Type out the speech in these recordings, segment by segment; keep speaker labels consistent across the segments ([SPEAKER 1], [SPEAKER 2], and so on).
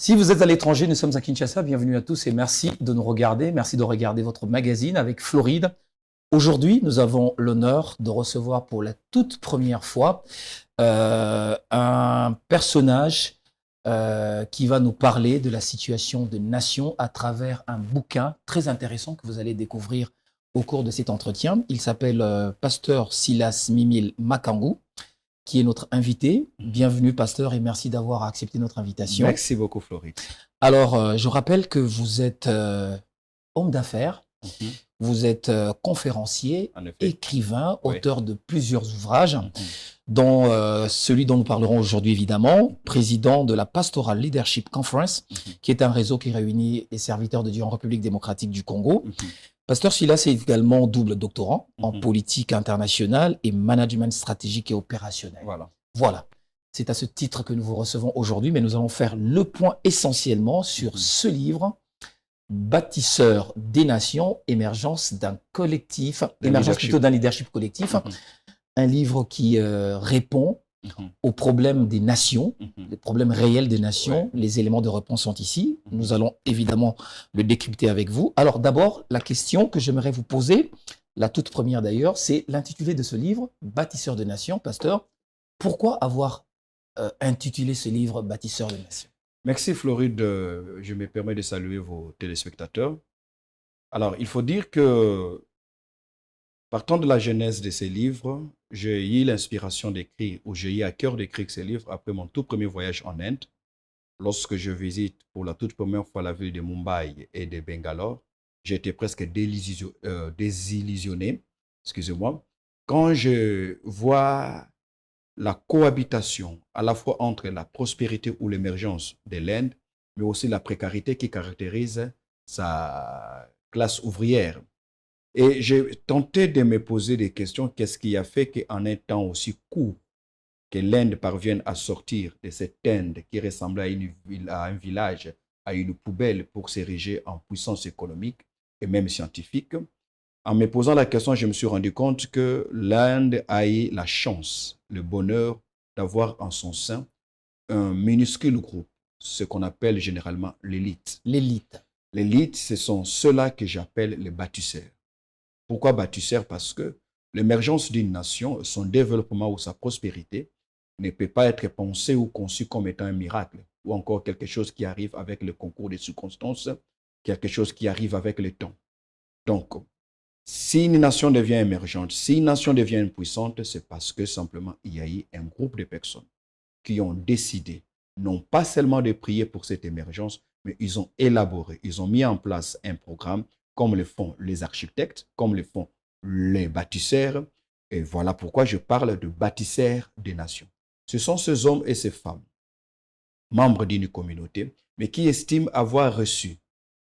[SPEAKER 1] Si vous êtes à l'étranger, nous sommes à Kinshasa. Bienvenue à tous et merci de nous regarder. Merci de regarder votre magazine avec Floride. Aujourd'hui, nous avons l'honneur de recevoir pour la toute première fois un personnage qui va nous parler de la situation de nation à travers un bouquin très intéressant que vous allez découvrir au cours de cet entretien. Il s'appelle Pasteur Silas Mimile Makangu, qui est notre invité. Bienvenue, pasteur, et merci d'avoir accepté notre invitation.
[SPEAKER 2] Merci beaucoup, Floride.
[SPEAKER 1] Alors, je rappelle que vous êtes homme d'affaires, vous êtes conférencier, écrivain, auteur de plusieurs ouvrages, dont celui dont nous parlerons aujourd'hui, évidemment, président de la Pastoral Leadership Conference, qui est un réseau qui réunit les serviteurs de Dieu en République démocratique du Congo. Pasteur Silas est également double doctorant en politique internationale et management stratégique et opérationnel. Voilà. C'est à ce titre que nous vous recevons aujourd'hui, mais nous allons faire le point essentiellement sur ce livre, Bâtisseur des nations, émergence d'un collectif, émergence plutôt d'un leadership collectif. Un livre qui répond aux problèmes des nations, les problèmes réels des nations. Les éléments de réponse sont ici. Nous allons évidemment le décrypter avec vous. Alors d'abord, la question que j'aimerais vous poser, la toute première d'ailleurs, c'est l'intitulé de ce livre, Bâtisseur de nations. Pasteur, pourquoi avoir intitulé ce livre Bâtisseur de nations?
[SPEAKER 2] Merci Floride, je me permets de saluer vos téléspectateurs. Alors, il faut dire que, partant de la genèse de ces livres, j'ai eu l'inspiration d'écrire, ou j'ai eu à cœur d'écrire ces livres après mon tout premier voyage en Inde. Lorsque je visite pour la toute première fois la ville de Mumbai et de Bangalore, j'ai été presque désillusionné, excusez-moi, quand je vois la cohabitation à la fois entre la prospérité ou l'émergence de l'Inde, mais aussi la précarité qui caractérise sa classe ouvrière. Et j'ai tenté de me poser des questions. Qu'est-ce qui a fait qu'en un temps aussi court, que l'Inde parvienne à sortir de cette Inde qui ressemblait à un village, à une poubelle pour s'ériger en puissance économique et même scientifique? En me posant la question, je me suis rendu compte que l'Inde a eu la chance, le bonheur d'avoir en son sein un minuscule groupe, ce qu'on appelle généralement l'élite.
[SPEAKER 1] L'élite.
[SPEAKER 2] L'élite, ce sont ceux-là que j'appelle les bâtisseurs. Pourquoi bâtisseurs? Parce que l'émergence d'une nation, son développement ou sa prospérité ne peut pas être pensé ou conçu comme étant un miracle ou encore quelque chose qui arrive avec le concours des circonstances, quelque chose qui arrive avec le temps. Donc, si une nation devient émergente, si une nation devient puissante, c'est parce que simplement il y a eu un groupe de personnes qui ont décidé, non pas seulement de prier pour cette émergence, mais ils ont élaboré, ils ont mis en place un programme comme le font les architectes, comme le font les bâtisseurs. Et voilà pourquoi je parle de bâtisseurs des nations. Ce sont ces hommes et ces femmes, membres d'une communauté, mais qui estiment avoir reçu,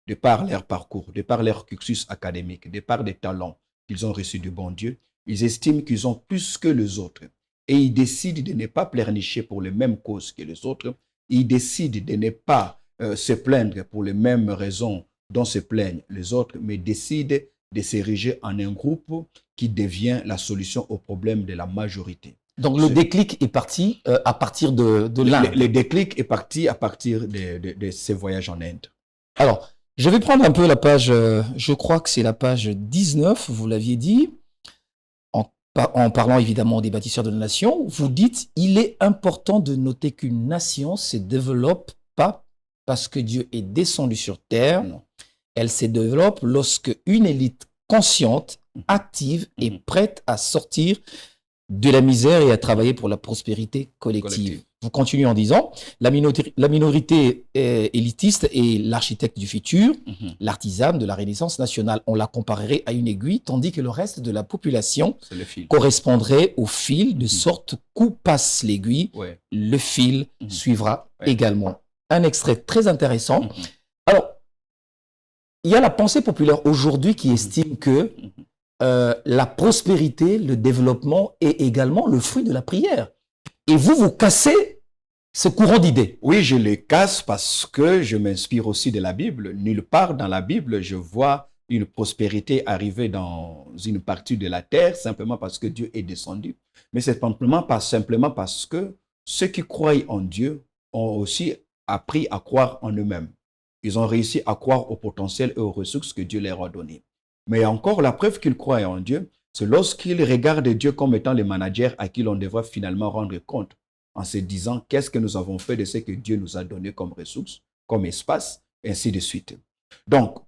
[SPEAKER 2] de par leur parcours, de par leur cursus académique, de par des talents qu'ils ont reçus du bon Dieu, ils estiment qu'ils ont plus que les autres. Et ils décident de ne pas pleurnicher pour les mêmes causes que les autres. Ils décident de ne pas se plaindre pour les mêmes raisons dont se plaignent les autres, mais décident de s'ériger en un groupe qui devient la solution au problème de la majorité.
[SPEAKER 1] Donc le déclic est parti à partir de l'Inde.
[SPEAKER 2] Le déclic est parti à partir de ces voyages en Inde.
[SPEAKER 1] Alors, je vais prendre un peu la page, je crois que c'est la page 19, vous l'aviez dit, en parlant évidemment des bâtisseurs de la nation. Vous dites, il est important de noter qu'une nation ne se développe pas parce que Dieu est descendu sur terre.
[SPEAKER 2] Non.
[SPEAKER 1] Elle se développe lorsque une élite consciente, active et prête à sortir de la misère et à travailler pour la prospérité collective. Vous continuez en disant, la minorité élitiste est l'architecte du futur, l'artisan de la Renaissance nationale. On la comparerait à une aiguille, tandis que le reste de la population correspondrait au fil, de sorte qu'où passe l'aiguille, le fil suivra également. Un extrait très intéressant. Alors, il y a la pensée populaire aujourd'hui qui estime que la prospérité, le développement est également le fruit de la prière. Et vous cassez ce courant d'idées.
[SPEAKER 2] Oui, je les casse parce que je m'inspire aussi de la Bible. Nulle part dans la Bible, je vois une prospérité arriver dans une partie de la terre simplement parce que Dieu est descendu. Mais c'est simplement parce que ceux qui croient en Dieu ont aussi appris à croire en eux-mêmes. Ils ont réussi à croire au potentiel et aux ressources que Dieu leur a données. Mais encore, la preuve qu'ils croient en Dieu, c'est lorsqu'ils regardent Dieu comme étant les managers à qui l'on devra finalement rendre compte, en se disant qu'est-ce que nous avons fait de ce que Dieu nous a donné comme ressources, comme espace, et ainsi de suite. Donc,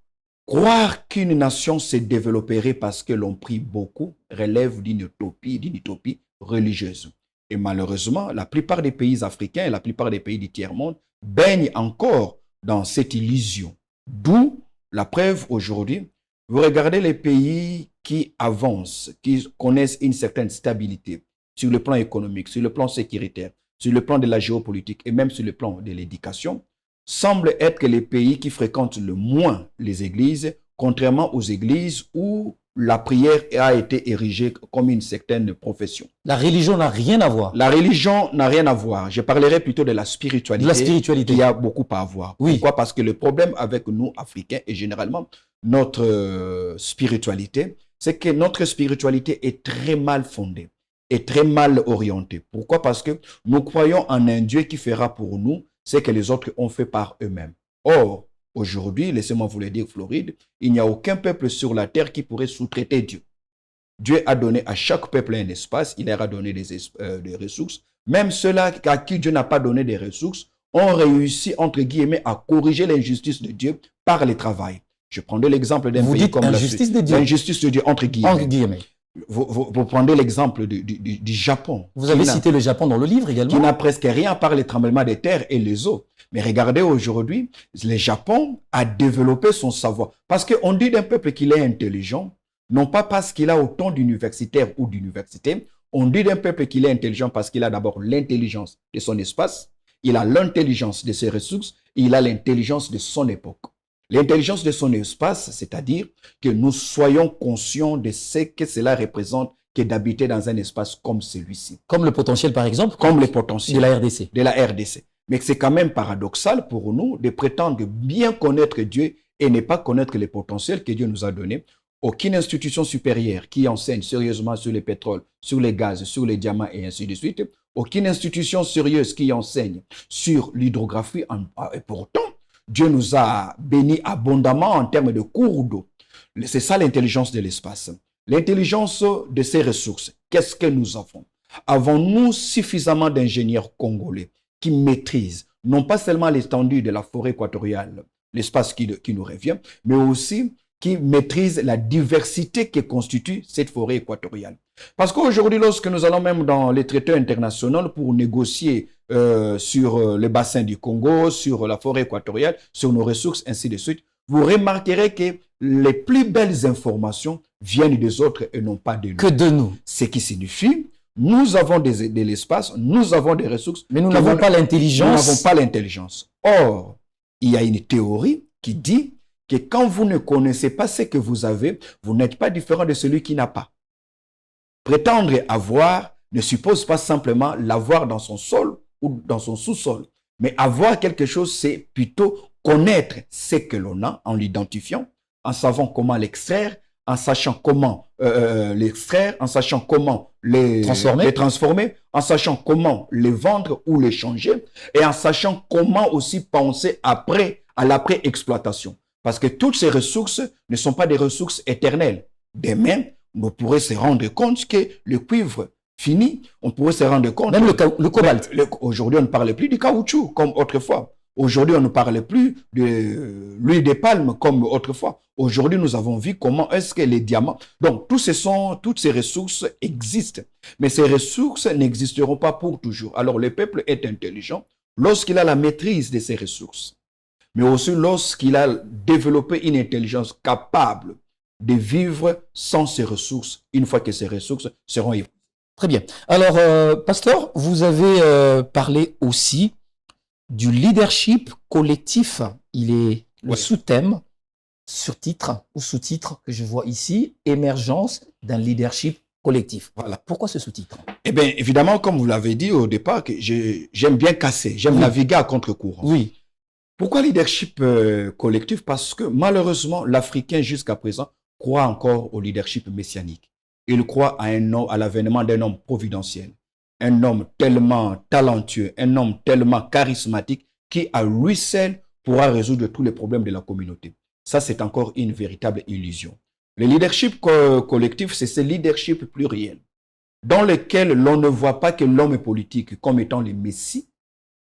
[SPEAKER 2] croire qu'une nation se développerait parce que l'on prie beaucoup relève d'une utopie religieuse. Et malheureusement, la plupart des pays africains et la plupart des pays du tiers-monde baignent encore dans cette illusion. D'où la preuve aujourd'hui. Vous regardez les pays qui avancent, qui connaissent une certaine stabilité sur le plan économique, sur le plan sécuritaire, sur le plan de la géopolitique et même sur le plan de l'éducation, semblent être les pays qui fréquentent le moins les églises, contrairement aux églises où la prière a été érigée comme une certaine profession.
[SPEAKER 1] La religion n'a rien à voir.
[SPEAKER 2] La religion n'a rien à voir. Je parlerai plutôt de la spiritualité.
[SPEAKER 1] De la spiritualité.
[SPEAKER 2] Il y a beaucoup à voir.
[SPEAKER 1] Oui.
[SPEAKER 2] Pourquoi? Parce que le problème avec nous, Africains, et généralement notre spiritualité, c'est que notre spiritualité est très mal fondée, est très mal orientée. Pourquoi? Parce que nous croyons en un Dieu qui fera pour nous ce que les autres ont fait par eux-mêmes. Or, aujourd'hui, laissez-moi vous le dire, Floride, il n'y a aucun peuple sur la terre qui pourrait sous-traiter Dieu. Dieu a donné à chaque peuple un espace, il leur a donné des ressources. Même ceux-là à qui Dieu n'a pas donné des ressources ont réussi, entre guillemets, à corriger l'injustice de Dieu par le travail. Je prendrai l'exemple d'un pays comme
[SPEAKER 1] l'injustice de Dieu.
[SPEAKER 2] L'injustice de Dieu, entre guillemets.
[SPEAKER 1] Entre guillemets.
[SPEAKER 2] Vous prenez l'exemple du Japon.
[SPEAKER 1] Vous avez cité le Japon dans le livre également.
[SPEAKER 2] Qui n'a presque rien à part les tremblements de terre et les eaux. Mais regardez aujourd'hui, le Japon a développé son savoir. Parce qu'on dit d'un peuple qu'il est intelligent, non pas parce qu'il a autant d'universitaires ou d'universités. On dit d'un peuple qu'il est intelligent parce qu'il a d'abord l'intelligence de son espace, il a l'intelligence de ses ressources, et il a l'intelligence de son époque. L'intelligence de son espace, c'est-à-dire que nous soyons conscients de ce que cela représente que d'habiter dans un espace comme celui-ci.
[SPEAKER 1] Comme le potentiel, par exemple.
[SPEAKER 2] Comme le potentiel.
[SPEAKER 1] De la RDC.
[SPEAKER 2] De la RDC. Mais c'est quand même paradoxal pour nous de prétendre bien connaître Dieu et ne pas connaître les potentiels que Dieu nous a donnés. Aucune institution supérieure qui enseigne sérieusement sur le pétrole, sur les gaz, sur les diamants et ainsi de suite. Aucune institution sérieuse qui enseigne sur l'hydrographie. Et pourtant, Dieu nous a bénis abondamment en termes de cours d'eau. C'est ça l'intelligence de l'espace. L'intelligence de ces ressources. Qu'est-ce que nous avons? Avons-nous suffisamment d'ingénieurs congolais qui maîtrisent non pas seulement l'étendue de la forêt équatoriale, l'espace qui nous revient, mais aussi qui maîtrisent la diversité qui constitue cette forêt équatoriale? Parce qu'aujourd'hui, lorsque nous allons même dans les traités internationaux pour négocier sur le bassin du Congo, sur la forêt équatoriale, sur nos ressources, ainsi de suite, vous remarquerez que les plus belles informations viennent des autres et non pas de nous.
[SPEAKER 1] Que de nous.
[SPEAKER 2] Ce qui signifie, nous avons de l'espace, nous avons des ressources.
[SPEAKER 1] Mais nous n'avons pas l'intelligence.
[SPEAKER 2] Nous n'avons pas l'intelligence. Or, il y a une théorie qui dit que quand vous ne connaissez pas ce que vous avez, vous n'êtes pas différent de celui qui n'a pas. Prétendre avoir ne suppose pas simplement l'avoir dans son sol ou dans son sous-sol. Mais avoir quelque chose, c'est plutôt connaître ce que l'on a en l'identifiant, en savant comment l'extraire, en sachant comment l'extraire, en sachant comment les transformer, en sachant comment les vendre ou les changer, et en sachant comment aussi penser à l'après-exploitation. Parce que toutes ces ressources ne sont pas des ressources éternelles. Demain, on pourrait se rendre compte que le cuivre fini, on pourrait se rendre compte...
[SPEAKER 1] Même le cobalt.
[SPEAKER 2] Aujourd'hui, on ne parle plus du caoutchouc comme autrefois. Aujourd'hui, on ne parle plus de l'huile de palme comme autrefois. Aujourd'hui, nous avons vu comment est-ce que les diamants... Donc, toutes ces ressources existent. Mais ces ressources n'existeront pas pour toujours. Alors, le peuple est intelligent lorsqu'il a la maîtrise de ses ressources. Mais aussi lorsqu'il a développé une intelligence capable de vivre sans ces ressources, une fois que ces ressources seront épuisées.
[SPEAKER 1] Très bien. Alors, Pasteur, vous avez parlé aussi du leadership collectif. Il est le sous-thème, sur-titre ou sous-titre que je vois ici, émergence d'un leadership collectif.
[SPEAKER 2] Voilà.
[SPEAKER 1] Pourquoi ce sous-titre?
[SPEAKER 2] Eh bien, évidemment, comme vous l'avez dit au départ, que j'aime bien casser, j'aime naviguer à contre-courant.
[SPEAKER 1] Oui.
[SPEAKER 2] Pourquoi leadership collectif? Parce que malheureusement, l'Africain jusqu'à présent croit encore au leadership messianique. Il croit à l'avènement d'un homme providentiel, un homme tellement talentueux, un homme tellement charismatique qui, à lui seul, pourra résoudre tous les problèmes de la communauté. Ça, c'est encore une véritable illusion. Le leadership collectif, c'est ce leadership pluriel, dans lequel l'on ne voit pas que l'homme politique comme étant le messie,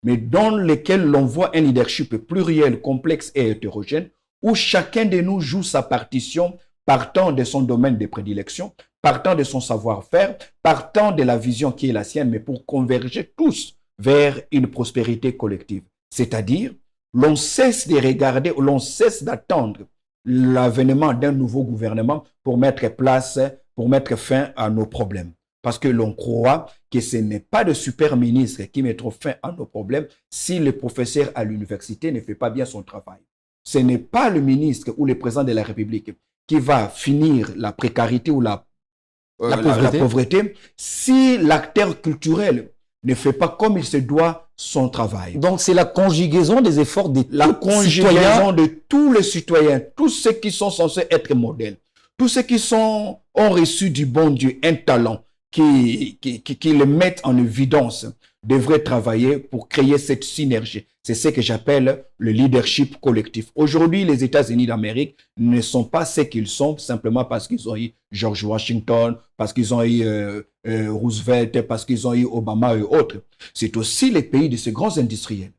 [SPEAKER 2] mais dans lequel l'on voit un leadership pluriel, complexe et hétérogène, où chacun de nous joue sa partition partant de son domaine de prédilection, partant de son savoir-faire, partant de la vision qui est la sienne, mais pour converger tous vers une prospérité collective. C'est-à-dire, l'on cesse de regarder, l'on cesse d'attendre l'avènement d'un nouveau gouvernement pour mettre fin à nos problèmes. Parce que l'on croit que ce n'est pas de super ministre qui mettront fin à nos problèmes si le professeur à l'université ne fait pas bien son travail. Ce n'est pas le ministre ou le président de la République qui va finir la précarité ou la pauvreté si l'acteur culturel ne fait pas comme il se doit son travail.
[SPEAKER 1] Donc c'est la conjugaison des efforts de
[SPEAKER 2] tous les citoyens, tous ceux qui sont censés être modèles, tous ceux qui ont reçu du bon Dieu un talent qui le mettent en évidence, devraient travailler pour créer cette synergie. C'est ce que j'appelle le leadership collectif. Aujourd'hui, les États-Unis d'Amérique ne sont pas ce qu'ils sont simplement parce qu'ils ont eu George Washington, parce qu'ils ont eu Roosevelt, parce qu'ils ont eu Obama et autres. C'est aussi les pays de ces grands industriels,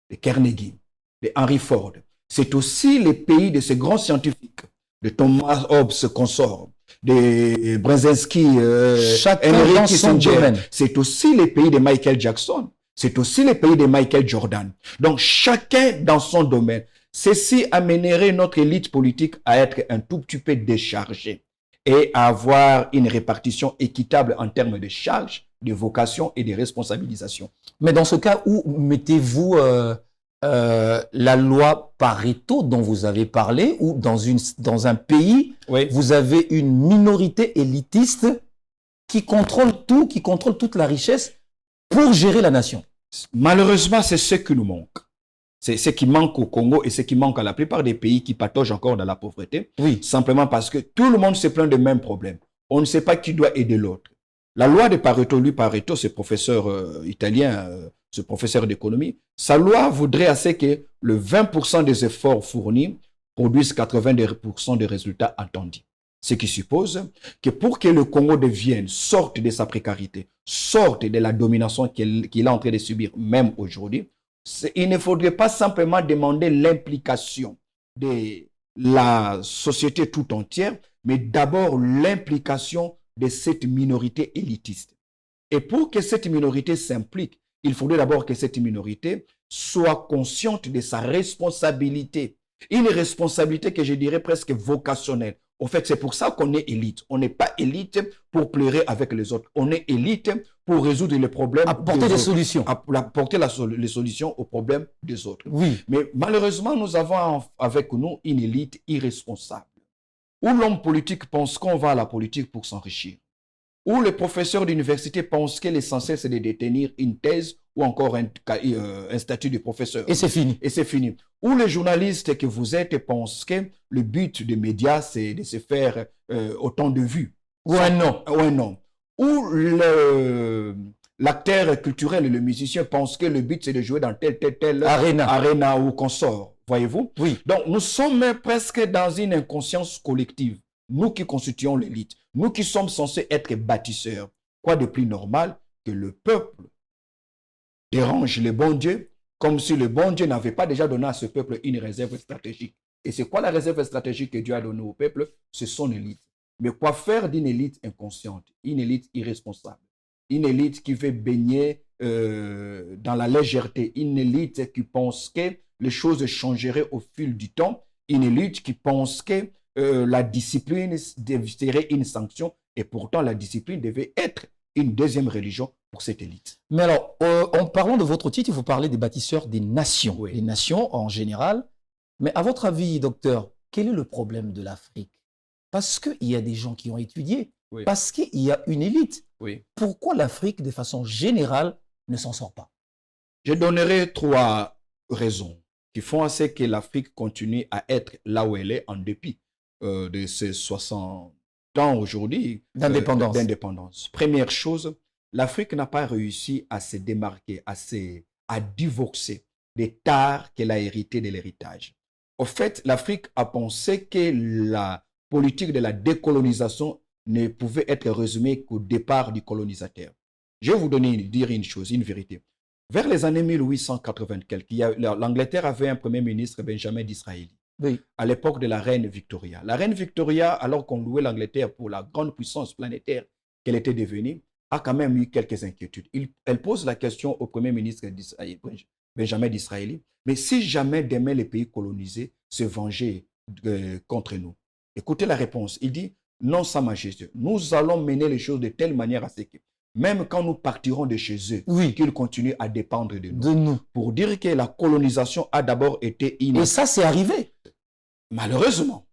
[SPEAKER 2] de Carnegie, de Henry Ford. C'est aussi les pays de ces grands scientifiques, de Thomas Hobbes consort, de Brzezinski, Henry Kissinger. C'est aussi les pays de Michael Jackson. C'est aussi les pays de Michael Jordan. Donc, chacun dans son domaine. Ceci amènerait notre élite politique à être un tout petit peu déchargée et à avoir une répartition équitable en termes de charges, de vocation et de responsabilisation.
[SPEAKER 1] Mais dans ce cas, où mettez-vous la loi Pareto dont vous avez parlé, ou dans un pays, oui, vous avez une minorité élitiste qui contrôle tout, qui contrôle toute la richesse pour gérer la nation?
[SPEAKER 2] Malheureusement, c'est ce qui nous manque. C'est ce qui manque au Congo et ce qui manque à la plupart des pays qui pataugent encore dans la pauvreté.
[SPEAKER 1] Oui.
[SPEAKER 2] Simplement parce que tout le monde se plaint des mêmes problèmes. On ne sait pas qui doit aider l'autre. La loi de Pareto, lui, Pareto, ce professeur italien, ce professeur d'économie, sa loi voudrait assez que le 20% des efforts fournis produisent 80% des résultats attendus. Ce qui suppose que pour que le Congo sorte de sa précarité, sorte de la domination qu'il est en train de subir même aujourd'hui, il ne faudrait pas simplement demander l'implication de la société tout entière, mais d'abord l'implication de cette minorité élitiste. Et pour que cette minorité s'implique, il faudrait d'abord que cette minorité soit consciente de sa responsabilité. Une responsabilité que je dirais presque vocationnelle. En fait, c'est pour ça qu'on est élite. On n'est pas élite pour pleurer avec les autres. On est élite pour résoudre les problèmes.
[SPEAKER 1] Apporter des solutions.
[SPEAKER 2] Apporter les solutions aux problèmes des autres.
[SPEAKER 1] Oui.
[SPEAKER 2] Mais malheureusement, nous avons avec nous une élite irresponsable. Où l'homme politique pense qu'on va à la politique pour s'enrichir. Où le professeur d'université pense que l'essentiel, c'est de détenir une thèse ou encore un statut de professeur.
[SPEAKER 1] Et c'est fini.
[SPEAKER 2] Et c'est fini. Où les journalistes que vous êtes pensent que le but des médias, c'est de se faire autant de vues.
[SPEAKER 1] Ou un nom.
[SPEAKER 2] Ou un nom. Où l'acteur culturel et le musicien pensent que le but, c'est de jouer dans telle arena ou consort. Voyez-vous?
[SPEAKER 1] Oui.
[SPEAKER 2] Donc, nous sommes presque dans une inconscience collective. Nous qui constituons l'élite. Nous qui sommes censés être bâtisseurs. Quoi de plus normal que le peuple dérange le bon Dieu, comme si le bon Dieu n'avait pas déjà donné à ce peuple une réserve stratégique. Et c'est quoi la réserve stratégique que Dieu a donnée au peuple? C'est son élite. Mais quoi faire d'une élite inconsciente, une élite irresponsable, une élite qui veut baigner dans la légèreté, une élite qui pense que les choses changeraient au fil du temps, une élite qui pense que la discipline serait une sanction, et pourtant la discipline devait être une deuxième religion pour cette élite.
[SPEAKER 1] Mais alors, en parlant de votre titre, il faut parler des bâtisseurs des nations,
[SPEAKER 2] oui,
[SPEAKER 1] les nations en général. Mais à votre avis, docteur, quel est le problème de l'Afrique? Parce qu'il y a des gens qui ont étudié,
[SPEAKER 2] oui,
[SPEAKER 1] parce qu'il y a une élite.
[SPEAKER 2] Oui.
[SPEAKER 1] Pourquoi l'Afrique, de façon générale, ne s'en sort pas?
[SPEAKER 2] Je donnerai 3 raisons qui font à ce que l'Afrique continue à être là où elle est en dépit de ces 60 ans aujourd'hui d'indépendance. Première chose, l'Afrique n'a pas réussi à se démarquer, à divorcer des tares qu'elle a héritées de l'héritage. Au fait, l'Afrique a pensé que la politique de la décolonisation ne pouvait être résumée qu'au départ du colonisateur. Je vais vous dire une chose, une vérité. Vers les années 1880 quelques, l'Angleterre avait un premier ministre, Benjamin Disraeli,
[SPEAKER 1] oui,
[SPEAKER 2] à l'époque de la reine Victoria. La reine Victoria, alors qu'on louait l'Angleterre pour la grande puissance planétaire qu'elle était devenue, a quand même eu quelques inquiétudes. Elle pose la question au premier ministre Benjamin Disraeli, mais si jamais demain les pays colonisés se vengeaient contre nous, écoutez la réponse. Il dit, non, Sa Majesté, nous allons mener les choses de telle manière à ce que, même quand nous partirons de chez eux,
[SPEAKER 1] oui,
[SPEAKER 2] qu'ils continuent à dépendre de nous. Pour dire que la colonisation a d'abord été
[SPEAKER 1] Et ça, c'est arrivé.
[SPEAKER 2] Malheureusement,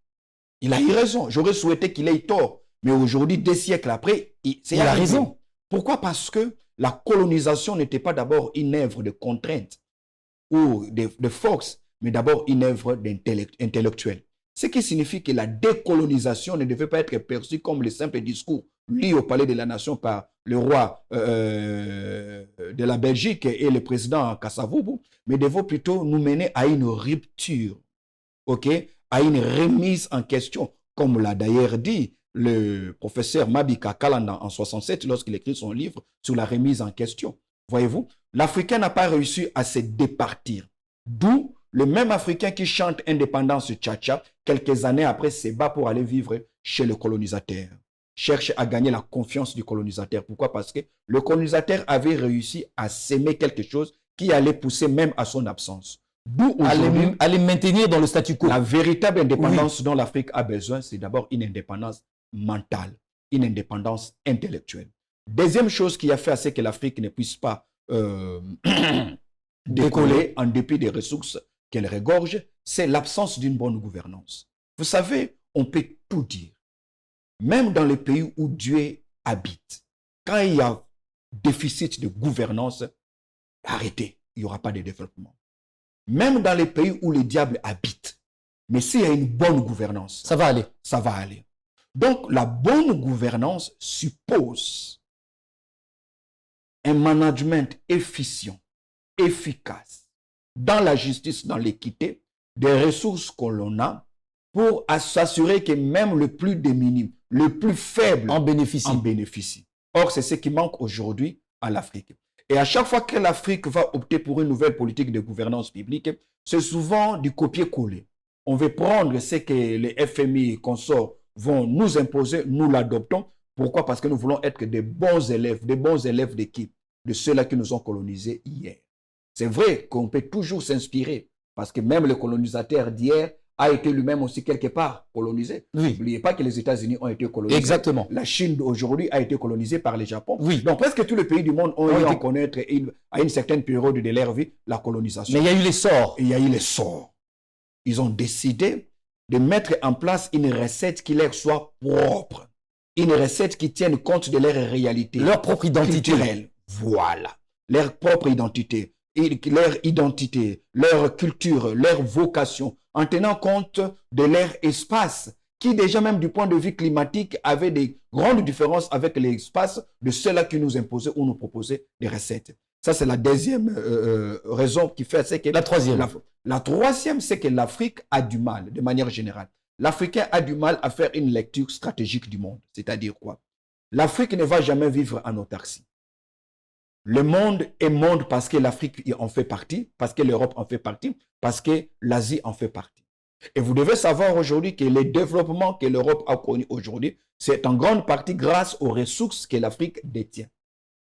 [SPEAKER 2] il a eu raison. J'aurais souhaité qu'il ait tort. Mais aujourd'hui, des siècles après, il
[SPEAKER 1] a raison.
[SPEAKER 2] Pourquoi? Parce que la colonisation n'était pas d'abord une œuvre de contrainte ou de force, mais d'abord une œuvre intellectuelle. Ce qui signifie que la décolonisation ne devait pas être perçue comme le simple discours lu au Palais de la Nation par le roi de la Belgique et le président Kasavubu, mais devait plutôt nous mener à une rupture, à une remise en question, comme l'a d'ailleurs dit le professeur Mabika Kalanda en 1967 lorsqu'il écrit son livre sur la remise en question. Voyez-vous, l'Africain n'a pas réussi à se départir. D'où le même Africain qui chante indépendance tcha-tcha, quelques années après, se bat pour aller vivre chez le colonisateur. Cherche à gagner la confiance du colonisateur. Pourquoi? Parce que le colonisateur avait réussi à s'aimer quelque chose qui allait pousser même à son absence. D'où
[SPEAKER 1] à les maintenir dans le statu quo.
[SPEAKER 2] La véritable indépendance dont l'Afrique a besoin, c'est d'abord une indépendance mentale, une indépendance intellectuelle. Deuxième chose qui a fait à ce que l'Afrique ne puisse pas décoller en dépit des ressources qu'elle regorge, c'est l'absence d'une bonne gouvernance. Vous savez, on peut tout dire. Même dans les pays où Dieu habite, quand il y a déficit de gouvernance, arrêtez, il n'y aura pas de développement. Même dans les pays où le diable habite, mais s'il y a une bonne gouvernance,
[SPEAKER 1] ça va aller.
[SPEAKER 2] Ça va aller. Donc, la bonne gouvernance suppose un management efficient, efficace, dans la justice, dans l'équité, des ressources que l'on a pour s'assurer que même le plus démuni, le plus faible
[SPEAKER 1] en bénéficie.
[SPEAKER 2] Or, c'est ce qui manque aujourd'hui à l'Afrique. Et à chaque fois que l'Afrique va opter pour une nouvelle politique de gouvernance publique, c'est souvent du copier-coller. On veut prendre ce que les FMI consorts vont nous imposer, nous l'adoptons. Pourquoi? Parce que nous voulons être des bons élèves d'équipe, de ceux-là qui nous ont colonisés hier. C'est vrai qu'on peut toujours s'inspirer, parce que même le colonisateur d'hier a été lui-même aussi quelque part colonisé.
[SPEAKER 1] Oui.
[SPEAKER 2] N'oubliez pas que les États-Unis ont été colonisés.
[SPEAKER 1] Exactement.
[SPEAKER 2] La Chine d'aujourd'hui a été colonisée par le Japon.
[SPEAKER 1] Oui.
[SPEAKER 2] Donc presque tous les pays du monde ont eu à connaître à une certaine période de leur vie la colonisation.
[SPEAKER 1] Mais il y a eu les sorts.
[SPEAKER 2] Il y a eu les sorts. Ils ont décidé de mettre en place une recette qui leur soit propre. Une recette qui tienne compte de leur réalité.
[SPEAKER 1] Leur propre identité.
[SPEAKER 2] Culturelle. Voilà. Leur propre identité. Leur culture, leur vocation, en tenant compte de leur espace, qui déjà même du point de vue climatique avait des grandes différences avec l'espace de ceux-là qui nous imposaient ou nous proposaient des recettes. Ça, c'est la deuxième raison qui fait c'est que...
[SPEAKER 1] La troisième.
[SPEAKER 2] La troisième, c'est que l'Afrique a du mal, de manière générale. L'Africain a du mal à faire une lecture stratégique du monde. C'est-à-dire quoi? L'Afrique ne va jamais vivre en autarcie. Le monde est monde parce que l'Afrique en fait partie, parce que l'Europe en fait partie, parce que l'Asie en fait partie. Et vous devez savoir aujourd'hui que le développement que l'Europe a connu aujourd'hui, c'est en grande partie grâce aux ressources que l'Afrique détient.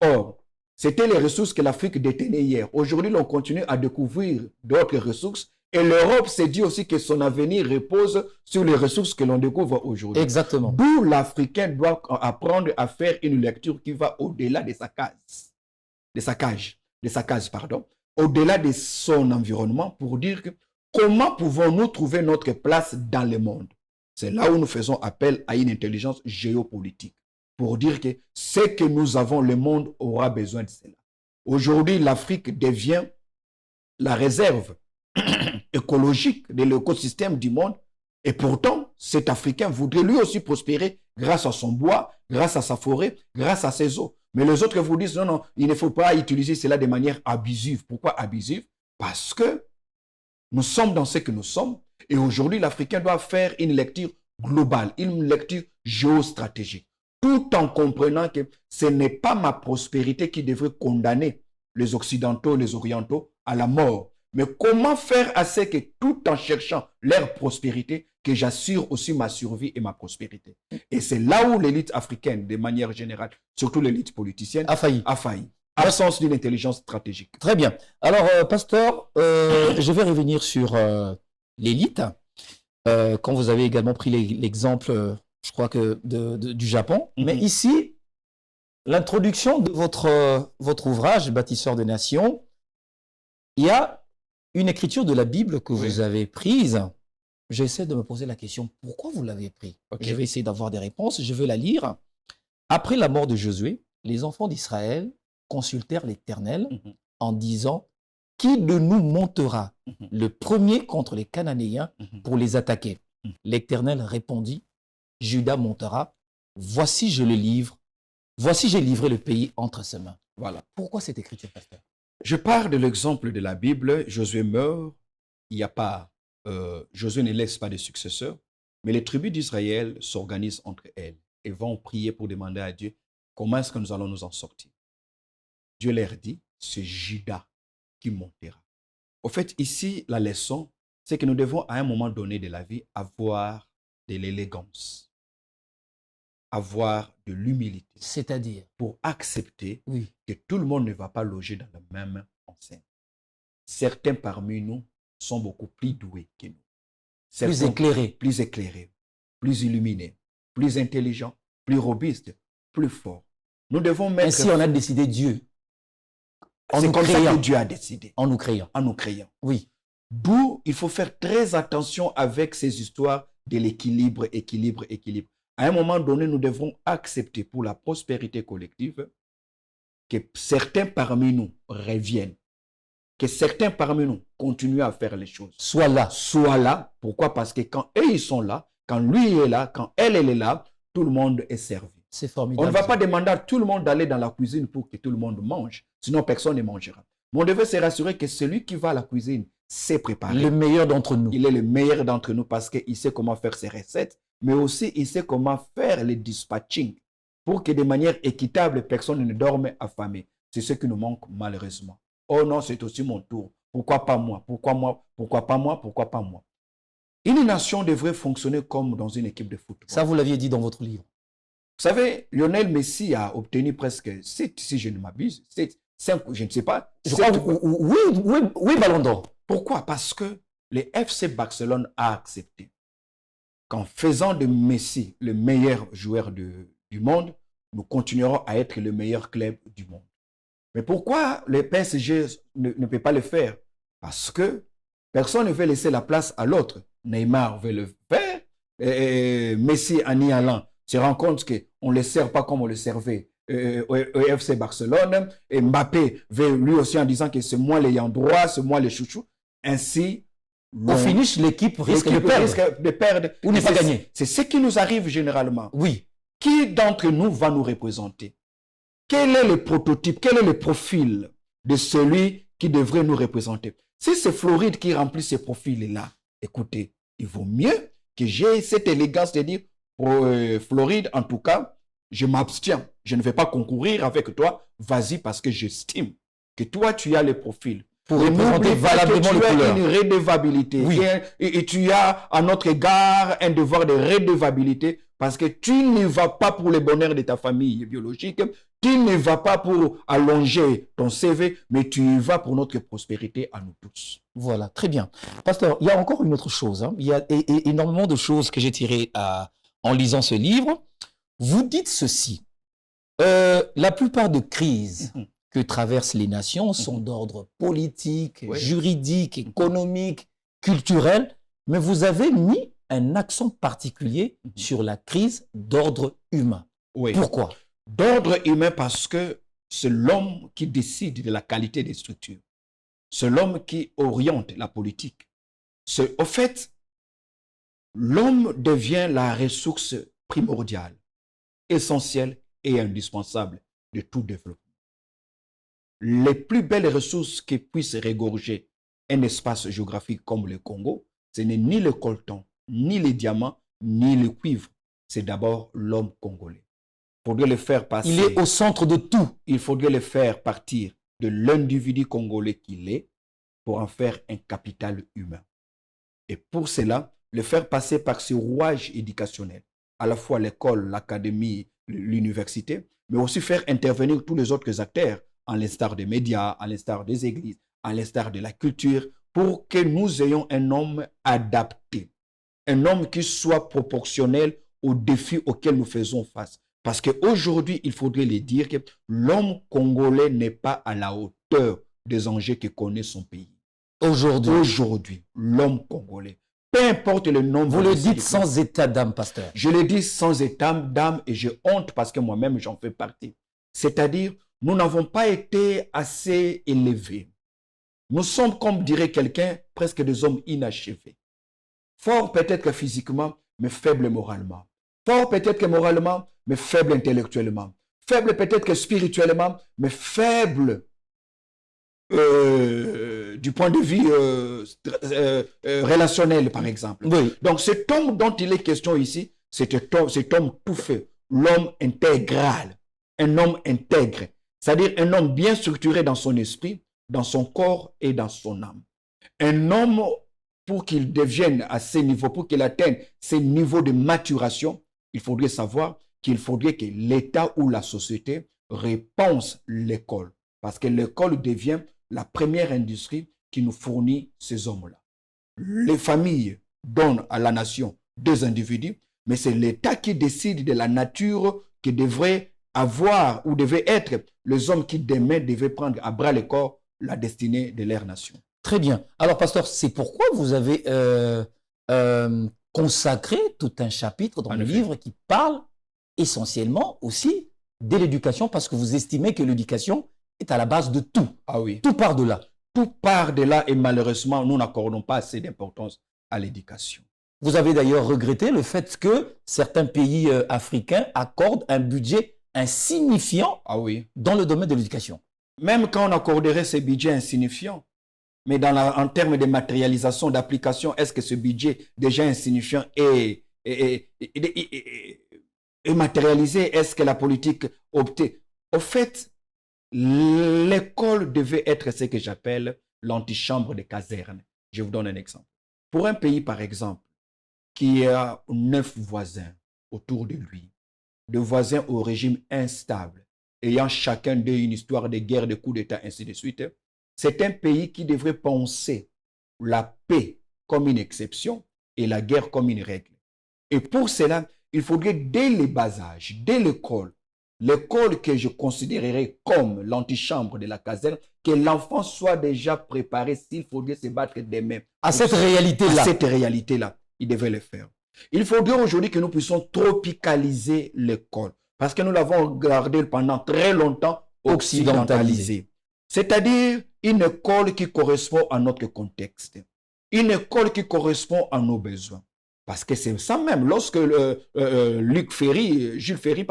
[SPEAKER 2] Or, c'était les ressources que l'Afrique détenait hier. Aujourd'hui, l'on continue à découvrir d'autres ressources. Et l'Europe s'est dit aussi que son avenir repose sur les ressources que l'on découvre aujourd'hui.
[SPEAKER 1] Exactement.
[SPEAKER 2] D'où l'Africain doit apprendre à faire une lecture qui va au-delà de sa case. Au-delà de son environnement, pour dire que comment pouvons-nous trouver notre place dans le monde? C'est là où nous faisons appel à une intelligence géopolitique, pour dire que ce que nous avons, le monde aura besoin de cela. Aujourd'hui, l'Afrique devient la réserve écologique de l'écosystème du monde, et pourtant, cet Africain voudrait lui aussi prospérer grâce à son bois, grâce à sa forêt, grâce à ses eaux. Mais les autres vous disent, non, il ne faut pas utiliser cela de manière abusive. Pourquoi abusive? Parce que nous sommes dans ce que nous sommes. Et aujourd'hui, l'Africain doit faire une lecture globale, une lecture géostratégique, tout en comprenant que ce n'est pas ma prospérité qui devrait condamner les Occidentaux, les Orientaux à la mort. Mais comment faire à ce que, tout en cherchant leur prospérité, que j'assure aussi ma survie et ma prospérité. Et c'est là où l'élite africaine, de manière générale, surtout l'élite politicienne, a failli. Absence d'une intelligence stratégique.
[SPEAKER 1] Très bien. Alors, pasteur, je vais revenir sur l'élite. Quand vous avez également pris l'exemple, je crois que du Japon. Mais ici, l'introduction de votre ouvrage, Bâtisseur des Nations, il y a une écriture de la Bible que vous avez prise. J'essaie de me poser la question, pourquoi vous l'avez pris? Je vais essayer d'avoir des réponses, je vais la lire. Après la mort de Josué, les enfants d'Israël consultèrent l'Éternel en disant, qui de nous montera le premier contre les Cananéens pour les attaquer? L'Éternel répondit, Juda montera, voici je le livre, voici j'ai livré le pays entre ses mains.
[SPEAKER 2] Voilà.
[SPEAKER 1] Pourquoi cette écriture, pasteur?
[SPEAKER 2] Je pars de l'exemple de la Bible. Josué meurt, il n'y a pas, Josué ne laisse pas de successeur, mais les tribus d'Israël s'organisent entre elles et vont prier pour demander à Dieu comment est-ce que nous allons nous en sortir. Dieu leur dit, c'est Juda qui montera. Au fait, ici, la leçon, c'est que nous devons à un moment donné de la vie avoir de l'élégance, avoir de l'humilité.
[SPEAKER 1] C'est-à-dire
[SPEAKER 2] pour accepter que tout le monde ne va pas loger dans la même enceinte. Certains parmi nous sont beaucoup plus doués que nous.
[SPEAKER 1] Plus éclairés,
[SPEAKER 2] plus illuminés, plus intelligents, plus robustes, plus forts. Nous devons mettre...
[SPEAKER 1] Ainsi, on a décidé Dieu.
[SPEAKER 2] C'est comme ça que Dieu a décidé.
[SPEAKER 1] En nous créant.
[SPEAKER 2] En nous créant.
[SPEAKER 1] Oui.
[SPEAKER 2] D'où il faut faire très attention avec ces histoires de l'équilibre, équilibre. À un moment donné, nous devrons accepter pour la prospérité collective que certains parmi nous reviennent, que certains parmi nous continuent à faire les choses.
[SPEAKER 1] Soit là.
[SPEAKER 2] Pourquoi? Parce que quand eux, ils sont là, quand lui est là, quand elle est là, tout le monde est servi.
[SPEAKER 1] C'est formidable.
[SPEAKER 2] On ne va pas demander à tout le monde d'aller dans la cuisine pour que tout le monde mange, sinon personne ne mangera. Mais on devait se rassurer que celui qui va à la cuisine sait préparer.
[SPEAKER 1] Le meilleur d'entre nous.
[SPEAKER 2] Il est le meilleur d'entre nous parce qu'il sait comment faire ses recettes, mais aussi il sait comment faire le dispatching pour que de manière équitable, personne ne dorme affamé. C'est ce qui nous manque malheureusement. Oh non, c'est aussi mon tour. Pourquoi pas moi? Pourquoi moi? Pourquoi pas moi? Pourquoi pas moi? Une nation devrait fonctionner comme dans une équipe de football.
[SPEAKER 1] Ça, vous l'aviez dit dans votre livre.
[SPEAKER 2] Vous savez, Lionel Messi a obtenu presque 7, si je ne m'abuse, 7, 5, je ne sais pas.
[SPEAKER 1] Oui, Ballon d'Or.
[SPEAKER 2] Pourquoi? Parce que le FC Barcelone a accepté qu'en faisant de Messi le meilleur joueur du monde, nous continuerons à être le meilleur club du monde. Mais pourquoi le PSG ne peut pas le faire? Parce que personne ne veut laisser la place à l'autre. Neymar veut le faire, et Messi en y allant se rend compte qu'on ne le sert pas comme on le servait au FC Barcelone. Et Mbappé veut lui aussi en disant que c'est moi l'ayant droit, c'est moi le chouchou. Ainsi,
[SPEAKER 1] au finish, l'équipe risque
[SPEAKER 2] de perdre.
[SPEAKER 1] Ou ne pas gagner.
[SPEAKER 2] C'est ce qui nous arrive généralement.
[SPEAKER 1] Oui.
[SPEAKER 2] Qui d'entre nous va nous représenter? Quel est le prototype, quel est le profil de celui qui devrait nous représenter? Si c'est Floride qui remplit ce profil-là, écoutez, il vaut mieux que j'ai cette élégance de dire, pour Floride, en tout cas, je m'abstiens. Je ne vais pas concourir avec toi. Vas-y parce que j'estime que toi, tu as le profil.
[SPEAKER 1] Pour représenter valablement
[SPEAKER 2] le couleur. Tu as une redevabilité.
[SPEAKER 1] Oui.
[SPEAKER 2] Et tu as à notre égard un devoir de redevabilité parce que tu ne vas pas pour le bonheur de ta famille biologique. Tu ne vas pas pour allonger ton CV, mais tu y vas pour notre prospérité à nous tous.
[SPEAKER 1] Voilà, très bien. Pasteur, il y a encore une autre chose. Il y a énormément de choses que j'ai tirées en lisant ce livre. Vous dites ceci. La plupart de crises que traversent les nations sont d'ordre politique, juridique, économique, culturel, mais vous avez mis un accent particulier sur la crise d'ordre humain.
[SPEAKER 2] Oui.
[SPEAKER 1] Pourquoi?
[SPEAKER 2] D'ordre humain parce que c'est l'homme qui décide de la qualité des structures. C'est l'homme qui oriente la politique. Au fait, l'homme devient la ressource primordiale, essentielle et indispensable de tout développement. Les plus belles ressources qui puissent regorger un espace géographique comme le Congo, ce n'est ni le coltan, ni les diamants, ni le cuivre. C'est d'abord l'homme congolais. Il faudrait le faire passer.
[SPEAKER 1] Il est au centre de tout.
[SPEAKER 2] Il faudrait le faire partir de l'individu congolais qu'il est pour en faire un capital humain. Et pour cela, le faire passer par ce rouage éducationnel, à la fois l'école, l'académie, l'université, mais aussi faire intervenir tous les autres acteurs, à l'instar des médias, à l'instar des églises, à l'instar de la culture, pour que nous ayons un homme adapté, un homme qui soit proportionnel aux défis auxquels nous faisons face. Parce qu'aujourd'hui, il faudrait le dire que l'homme congolais n'est pas à la hauteur des enjeux que connaît son pays. Aujourd'hui, l'homme congolais, peu importe le nombre.
[SPEAKER 1] Vous le dites sans état d'âme, pasteur.
[SPEAKER 2] Je le dis sans état d'âme et j'ai honte parce que moi-même, j'en fais partie. C'est-à-dire, nous n'avons pas été assez élevés. Nous sommes, comme dirait quelqu'un, presque des hommes inachevés. Forts peut-être que physiquement, mais faibles moralement. Forts peut-être que moralement, mais faibles intellectuellement. Faibles peut-être que spirituellement, mais faibles du point de vue relationnel, par exemple.
[SPEAKER 1] Oui.
[SPEAKER 2] Donc, cet homme dont il est question ici, c'est cet homme tout fait, l'homme intégral, un homme intègre, c'est-à-dire un homme bien structuré dans son esprit, dans son corps et dans son âme. Un homme, pour qu'il devienne à ces niveaux, pour qu'il atteigne ces niveaux de maturation, il faudrait savoir qu'il faudrait que l'État ou la société repense l'école. Parce que l'école devient la première industrie qui nous fournit ces hommes-là. Les familles donnent à la nation deux individus, mais c'est l'État qui décide de la nature que devrait avoir ou devait être les hommes qui demain devaient prendre à bras le corps la destinée de leur nation.
[SPEAKER 1] Très bien. Alors, pasteur, c'est pourquoi vous avez consacré tout un chapitre dans le livre qui parle essentiellement aussi de l'éducation, parce que vous estimez que l'éducation est à la base de tout.
[SPEAKER 2] Ah oui.
[SPEAKER 1] Tout part de là.
[SPEAKER 2] Tout part de là et malheureusement, nous n'accordons pas assez d'importance à l'éducation.
[SPEAKER 1] Vous avez d'ailleurs regretté le fait que certains pays africains accordent un budget insignifiant dans le domaine de l'éducation.
[SPEAKER 2] Même quand on accorderait ces budgets insignifiants, mais en termes de matérialisation, d'application, est-ce que ce budget déjà insignifiant est matérialisé? Est-ce que la politique optée? Au fait, l'école devait être ce que j'appelle l'antichambre des casernes. Je vous donne un exemple. Pour un pays, par exemple, qui a 9 voisins autour de lui, de voisins au régime instable, ayant chacun d'eux une histoire de guerre, de coups d'État, ainsi de suite, c'est un pays qui devrait penser la paix comme une exception et la guerre comme une règle. Et pour cela, il faudrait dès le bas âge, dès l'école que je considérerais comme l'antichambre de la caserne, que l'enfant soit déjà préparé s'il faudrait se battre demain.
[SPEAKER 1] À cette réalité-là.
[SPEAKER 2] À cette réalité-là, il devait le faire. Il faudrait aujourd'hui que nous puissions tropicaliser l'école, parce que nous l'avons regardé pendant très longtemps occidentalisée. C'est-à-dire une école qui correspond à notre contexte, une école qui correspond à nos besoins. Parce que c'est ça même, lorsque Jules Ferry,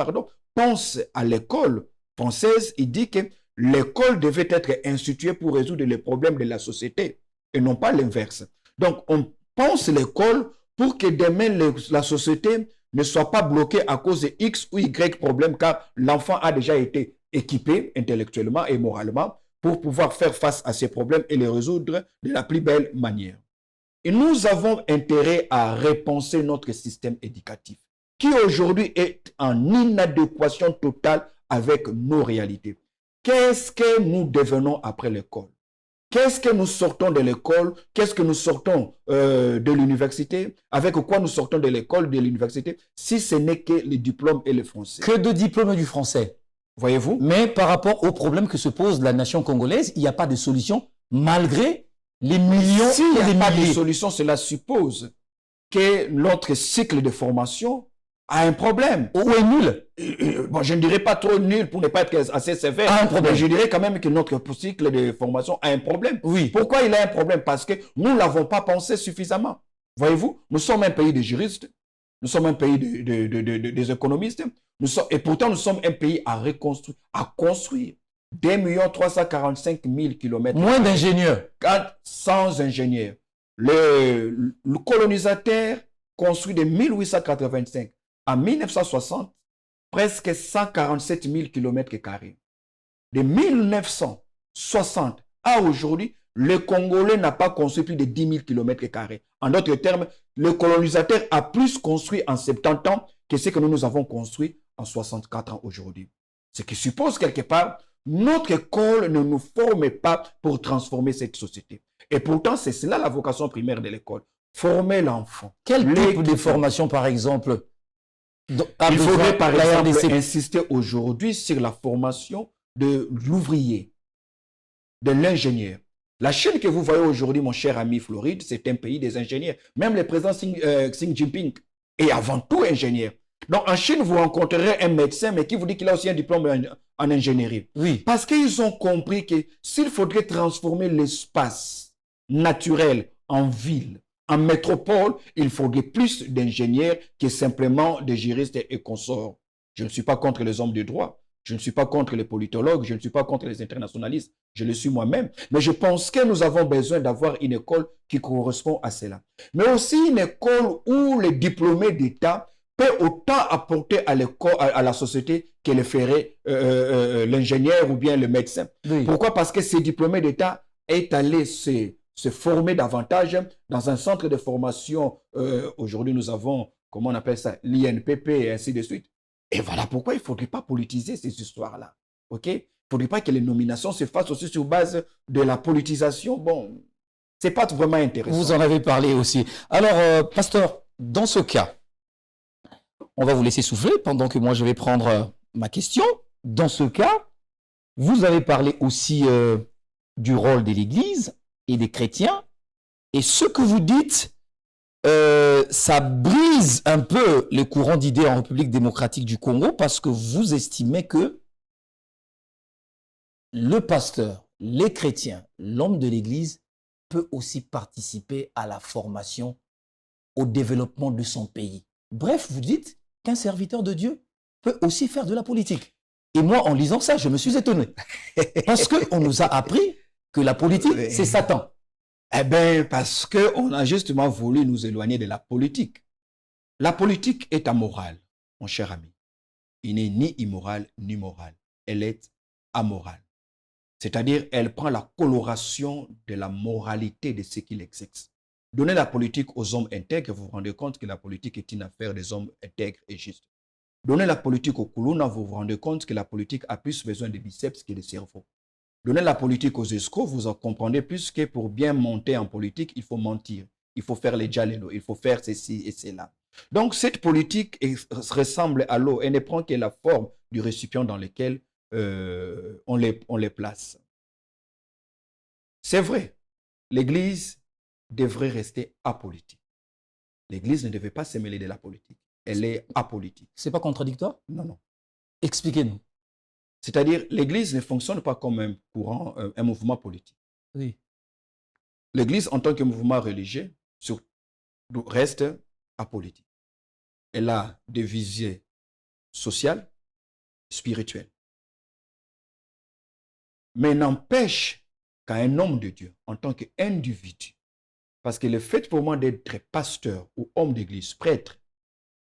[SPEAKER 2] pense à l'école française, il dit que l'école devait être instituée pour résoudre les problèmes de la société et non pas l'inverse. Donc, on pense l'école pour que demain la société ne soit pas bloquée à cause de X ou Y problème, car l'enfant a déjà été équipé intellectuellement et moralement pour pouvoir faire face à ces problèmes et les résoudre de la plus belle manière. Et nous avons intérêt à repenser notre système éducatif, qui aujourd'hui est en inadéquation totale avec nos réalités. Qu'est-ce que nous devenons après l'école? Qu'est-ce que nous sortons de l'école? Qu'est-ce que nous sortons de l'université? Avec quoi nous sortons de l'école, de l'université, si ce n'est que les diplômes et le français?
[SPEAKER 1] Que de diplômes du français.
[SPEAKER 2] Voyez-vous?
[SPEAKER 1] Mais par rapport aux problèmes que se pose la nation congolaise, il n'y a pas de solution, malgré les millions
[SPEAKER 2] et les milliers. S'il n'y a pas de
[SPEAKER 1] solution,
[SPEAKER 2] cela suppose que notre cycle de formation a un problème.
[SPEAKER 1] Ou est nul.
[SPEAKER 2] Bon, je ne dirais pas trop nul pour ne pas être assez sévère. Mais je dirais quand même que notre cycle de formation a un problème.
[SPEAKER 1] Oui.
[SPEAKER 2] Pourquoi il a un problème? Parce que nous ne l'avons pas pensé suffisamment. Voyez-vous, nous sommes un pays de juristes, nous sommes un pays des économistes, et pourtant nous sommes un pays à reconstruire, à construire. 2 345 000 km.
[SPEAKER 1] Moins d'ingénieurs.
[SPEAKER 2] 400 ingénieurs. Le colonisateur construit de 1885 à 1960 presque 147 000 km². De 1960 à aujourd'hui, le Congolais n'a pas construit plus de 10 000 km². En d'autres termes, le colonisateur a plus construit en 70 ans que ce que nous avons construit en 64 ans aujourd'hui. Ce qui suppose quelque part, notre école ne nous forme pas pour transformer cette société. Et pourtant, c'est cela la vocation primaire de l'école. Former l'enfant.
[SPEAKER 1] Quel type de formation, par exemple,
[SPEAKER 2] il faudrait, par exemple, insister aujourd'hui sur la formation de l'ouvrier, de l'ingénieur. La Chine que vous voyez aujourd'hui, mon cher ami Floride, c'est un pays des ingénieurs. Même le président Xi Jinping est avant tout ingénieur. Donc, en Chine, vous rencontrerez un médecin, mais qui vous dit qu'il a aussi un diplôme en ingénierie.
[SPEAKER 1] Oui.
[SPEAKER 2] Parce qu'ils ont compris que s'il faudrait transformer l'espace naturel en ville, en métropole, il faudrait plus d'ingénieurs que simplement des juristes et consorts. Je ne suis pas contre les hommes de droit. Je ne suis pas contre les politologues. Je ne suis pas contre les internationalistes. Je le suis moi-même. Mais je pense que nous avons besoin d'avoir une école qui correspond à cela. Mais aussi une école où les diplômés d'État peut autant apporter à l'école, à la société que le ferait l'ingénieur ou bien le médecin.
[SPEAKER 1] Oui.
[SPEAKER 2] Pourquoi? Parce que ces diplômés d'État est allé se former davantage dans un centre de formation. Aujourd'hui, nous avons, comment on appelle ça, l'INPP et ainsi de suite. Et voilà pourquoi il ne faudrait pas politiser ces histoires-là. OK? Il ne faudrait pas que les nominations se fassent aussi sur base de la politisation. Bon, ce n'est pas vraiment intéressant.
[SPEAKER 1] Vous en avez parlé aussi. Alors, pasteur, dans ce cas, on va vous laisser souffler pendant que moi je vais prendre ma question. Dans ce cas, vous avez parlé aussi du rôle de l'Église et des chrétiens. Et ce que vous dites, ça brise un peu les courants d'idées en République démocratique du Congo parce que vous estimez que le pasteur, les chrétiens, l'homme de l'Église peut aussi participer à la formation, au développement de son pays. Bref, vous dites qu'un serviteur de Dieu peut aussi faire de la politique. Et moi, en lisant ça, je me suis étonné. Parce qu'on nous a appris que la politique, c'est Satan.
[SPEAKER 2] Eh bien, parce qu'on a justement voulu nous éloigner de la politique. La politique est amorale, mon cher ami. Il n'est ni immoral ni moral. Elle est amorale. C'est-à-dire, elle prend la coloration de la moralité de ce qu'il exerce. Donnez la politique aux hommes intègres, vous vous rendez compte que la politique est une affaire des hommes intègres et justes. Donnez la politique aux Kuluna, vous vous rendez compte que la politique a plus besoin de biceps que de cerveau. Donnez la politique aux escrocs, vous en comprenez plus que pour bien monter en politique, il faut mentir, il faut faire les jaleno, il faut faire ceci et cela. Donc cette politique ressemble à l'eau et ne prend que la forme du récipient dans lequel on les place. C'est vrai, l'Église devrait rester apolitique. L'Église ne devait pas se mêler de la politique. Elle est apolitique.
[SPEAKER 1] C'est pas contradictoire?
[SPEAKER 2] Non, non.
[SPEAKER 1] Expliquez-nous.
[SPEAKER 2] C'est-à-dire, l'Église ne fonctionne pas comme un courant, un mouvement politique.
[SPEAKER 1] Oui.
[SPEAKER 2] L'Église, en tant que mouvement religieux, reste apolitique. Elle a des visées sociales, spirituelles. Mais n'empêche qu'un homme de Dieu, en tant qu'individu, parce que le fait pour moi d'être pasteur ou homme d'église, prêtre,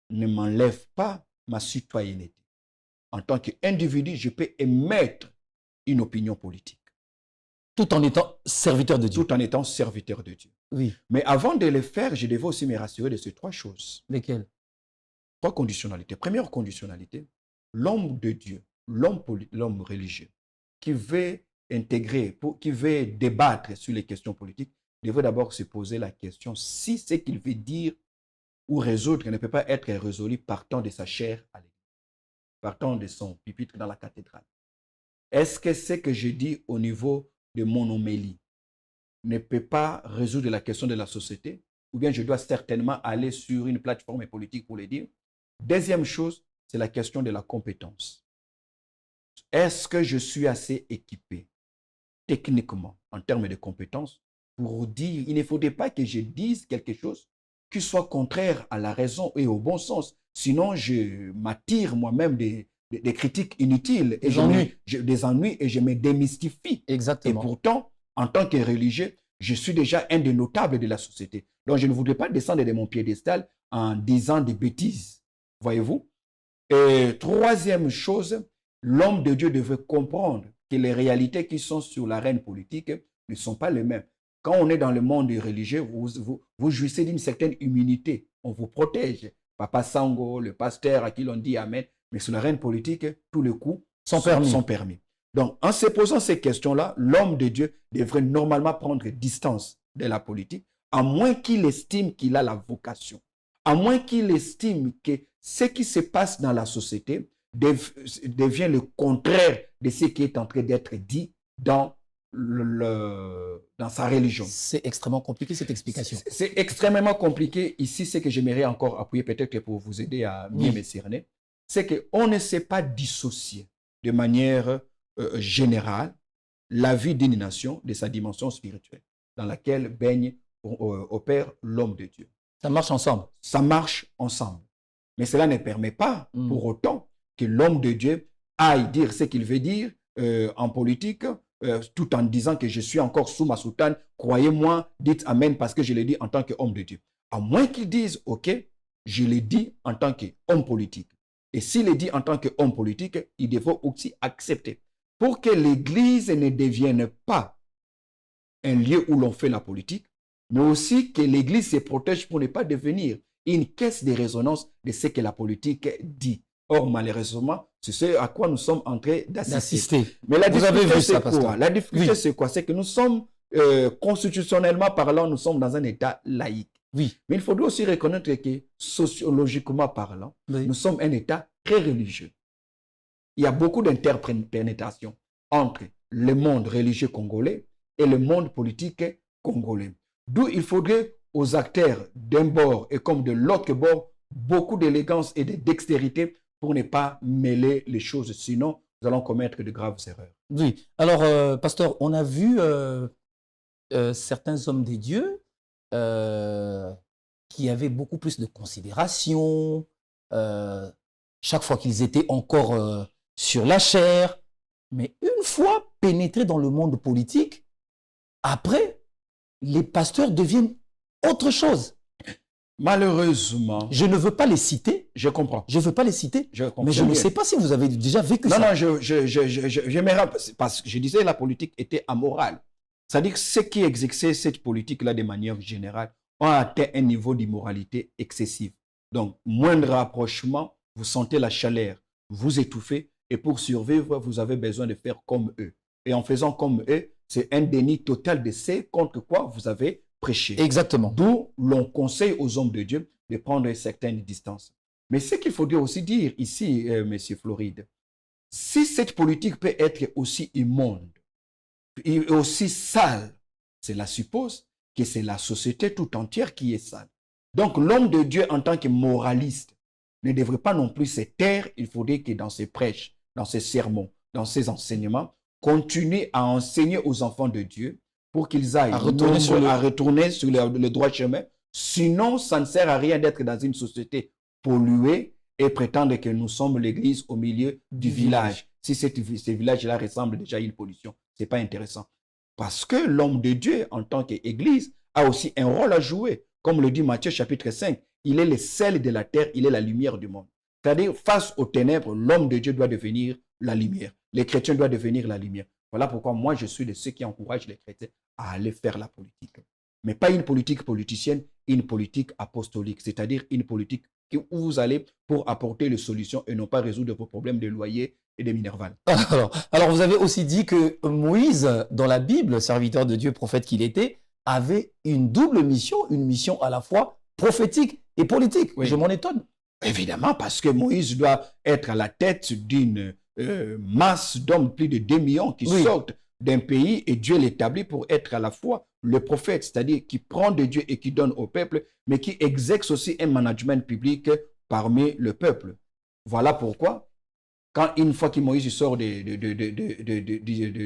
[SPEAKER 2] ne m'enlève pas ma citoyenneté. En tant qu'individu, je peux émettre une opinion politique.
[SPEAKER 1] Tout en étant serviteur de Dieu.
[SPEAKER 2] Tout en étant serviteur de Dieu.
[SPEAKER 1] Oui.
[SPEAKER 2] Mais avant de le faire, je devais aussi me rassurer de ces trois choses.
[SPEAKER 1] Lesquelles?
[SPEAKER 2] Trois conditionnalités. Première conditionnalité, l'homme de Dieu, l'homme religieux, qui veut intégrer, qui veut débattre sur les questions politiques, devrait d'abord se poser la question si ce qu'il veut dire ou résoudre ne peut pas être résolu partant de sa chair à l'église, partant de son pupitre dans la cathédrale. Est-ce que ce que je dis au niveau de mon homélie ne peut pas résoudre la question de la société, ou bien je dois certainement aller sur une plateforme politique pour le dire? Deuxième chose, c'est la question de la compétence. Est-ce que je suis assez équipé techniquement en termes de compétences pour dire, il ne faudrait pas que je dise quelque chose qui soit contraire à la raison et au bon sens. Sinon, je m'attire moi-même des des critiques inutiles, et des ennuis, et je me démystifie.
[SPEAKER 1] Exactement.
[SPEAKER 2] Et pourtant, en tant que religieux, je suis déjà un des notables de la société. Donc, je ne voudrais pas descendre de mon piédestal en disant des bêtises. Voyez-vous? Et troisième chose, l'homme de Dieu devait comprendre que les réalités qui sont sur l'arène politique ne sont pas les mêmes. Quand on est dans le monde religieux, vous jouissez d'une certaine immunité. On vous protège. Papa Sango, le pasteur à qui l'on dit Amen. Mais sur l'arène politique, tous les coups sont permis. Donc, en se posant ces questions-là, l'homme de Dieu devrait normalement prendre distance de la politique, à moins qu'il estime qu'il a la vocation, à moins qu'il estime que ce qui se passe dans la société devient le contraire de ce qui est en train d'être dit dans sa religion.
[SPEAKER 1] C'est extrêmement compliqué cette explication.
[SPEAKER 2] C'est extrêmement compliqué. Ici, ce que j'aimerais encore appuyer, peut-être pour vous aider à mieux me cerner, c'est qu'on ne sait pas dissocier de manière générale la vie d'une nation de sa dimension spirituelle dans laquelle baigne, opère l'homme de Dieu.
[SPEAKER 1] Ça marche ensemble.
[SPEAKER 2] Ça marche ensemble. Mais cela ne permet pas pour autant que l'homme de Dieu aille dire ce qu'il veut dire en politique, tout en disant que je suis encore sous ma soutane. Croyez-moi, dites Amen parce que je l'ai dit en tant qu'homme de Dieu. À moins qu'il dise, OK, je l'ai dit en tant qu'homme politique. Et s'il est dit en tant qu'homme politique, il devrait aussi accepter. Pour que l'Église ne devienne pas un lieu où l'on fait la politique, mais aussi que l'Église se protège pour ne pas devenir une caisse de résonance de ce que la politique dit. Or, malheureusement, c'est ce à quoi nous sommes en train d'assister. Mais la difficulté, c'est quoi? La difficulté, c'est quoi? C'est que nous sommes, constitutionnellement parlant, nous sommes dans un État laïque.
[SPEAKER 1] Oui.
[SPEAKER 2] Mais il faudrait aussi reconnaître que, sociologiquement parlant, nous sommes un État très religieux. Il y a beaucoup d'interprétations entre le monde religieux congolais et le monde politique congolais. D'où il faudrait aux acteurs d'un bord et comme de l'autre bord beaucoup d'élégance et de dextérité pour ne pas mêler les choses. Sinon, nous allons commettre de graves erreurs.
[SPEAKER 1] Oui. Alors, pasteur, on a vu certains hommes des dieux qui avaient beaucoup plus de considération chaque fois qu'ils étaient encore sur la chair. Mais une fois pénétrés dans le monde politique, après, les pasteurs deviennent autre chose.
[SPEAKER 2] Malheureusement.
[SPEAKER 1] Je ne veux pas les citer.
[SPEAKER 2] Je comprends.
[SPEAKER 1] Je ne veux pas les citer. Mais je ne sais pas si vous avez déjà vécu ça.
[SPEAKER 2] Non, parce que je disais la politique était amorale. C'est-à-dire que ceux qui exerçaient cette politique-là de manière générale ont atteint un niveau d'immoralité excessive. Donc, moindre rapprochement, vous sentez la chaleur, vous étouffez, et pour survivre, vous avez besoin de faire comme eux. Et en faisant comme eux, c'est un déni total de ce contre quoi vous avez prêché.
[SPEAKER 1] Exactement.
[SPEAKER 2] D'où l'on conseille aux hommes de Dieu de prendre une certaine distance. Mais ce qu'il faudrait aussi dire ici, Monsieur Floride, si cette politique peut être aussi immonde et aussi sale, cela suppose que c'est la société tout entière qui est sale. Donc l'homme de Dieu en tant que moraliste ne devrait pas non plus se taire. Il faudrait que dans ses prêches, dans ses sermons, dans ses enseignements, continuer à enseigner aux enfants de Dieu pour qu'ils aillent à retourner sur le droit chemin. Sinon, ça ne sert à rien d'être dans une société polluée et prétendre que nous sommes l'église au milieu du village. Si ce village-là ressemble déjà à une pollution, ce n'est pas intéressant. Parce que l'homme de Dieu, en tant qu'église, a aussi un rôle à jouer. Comme le dit Matthieu chapitre 5, il est le sel de la terre, il est la lumière du monde. C'est-à-dire, face aux ténèbres, l'homme de Dieu doit devenir la lumière. Les chrétiens doivent devenir la lumière. Voilà pourquoi moi, je suis de ceux qui encouragent les chrétiens à aller faire la politique. Mais pas une politique politicienne, une politique apostolique. C'est-à-dire une politique où vous allez pour apporter les solutions et non pas résoudre vos problèmes de loyer et de minerval.
[SPEAKER 1] Alors, vous avez aussi dit que Moïse, dans la Bible, serviteur de Dieu, prophète qu'il était, avait une double mission, une mission à la fois prophétique et politique. Oui. Je m'en étonne.
[SPEAKER 2] Évidemment, parce que Moïse doit être à la tête d'une masse d'hommes, plus de 2 millions qui sortent d'un pays et Dieu l'établit pour être à la fois le prophète, c'est-à-dire qui prend de Dieu et qui donne au peuple, mais qui exerce aussi un management public parmi le peuple. Voilà pourquoi, quand une fois que Moïse sort de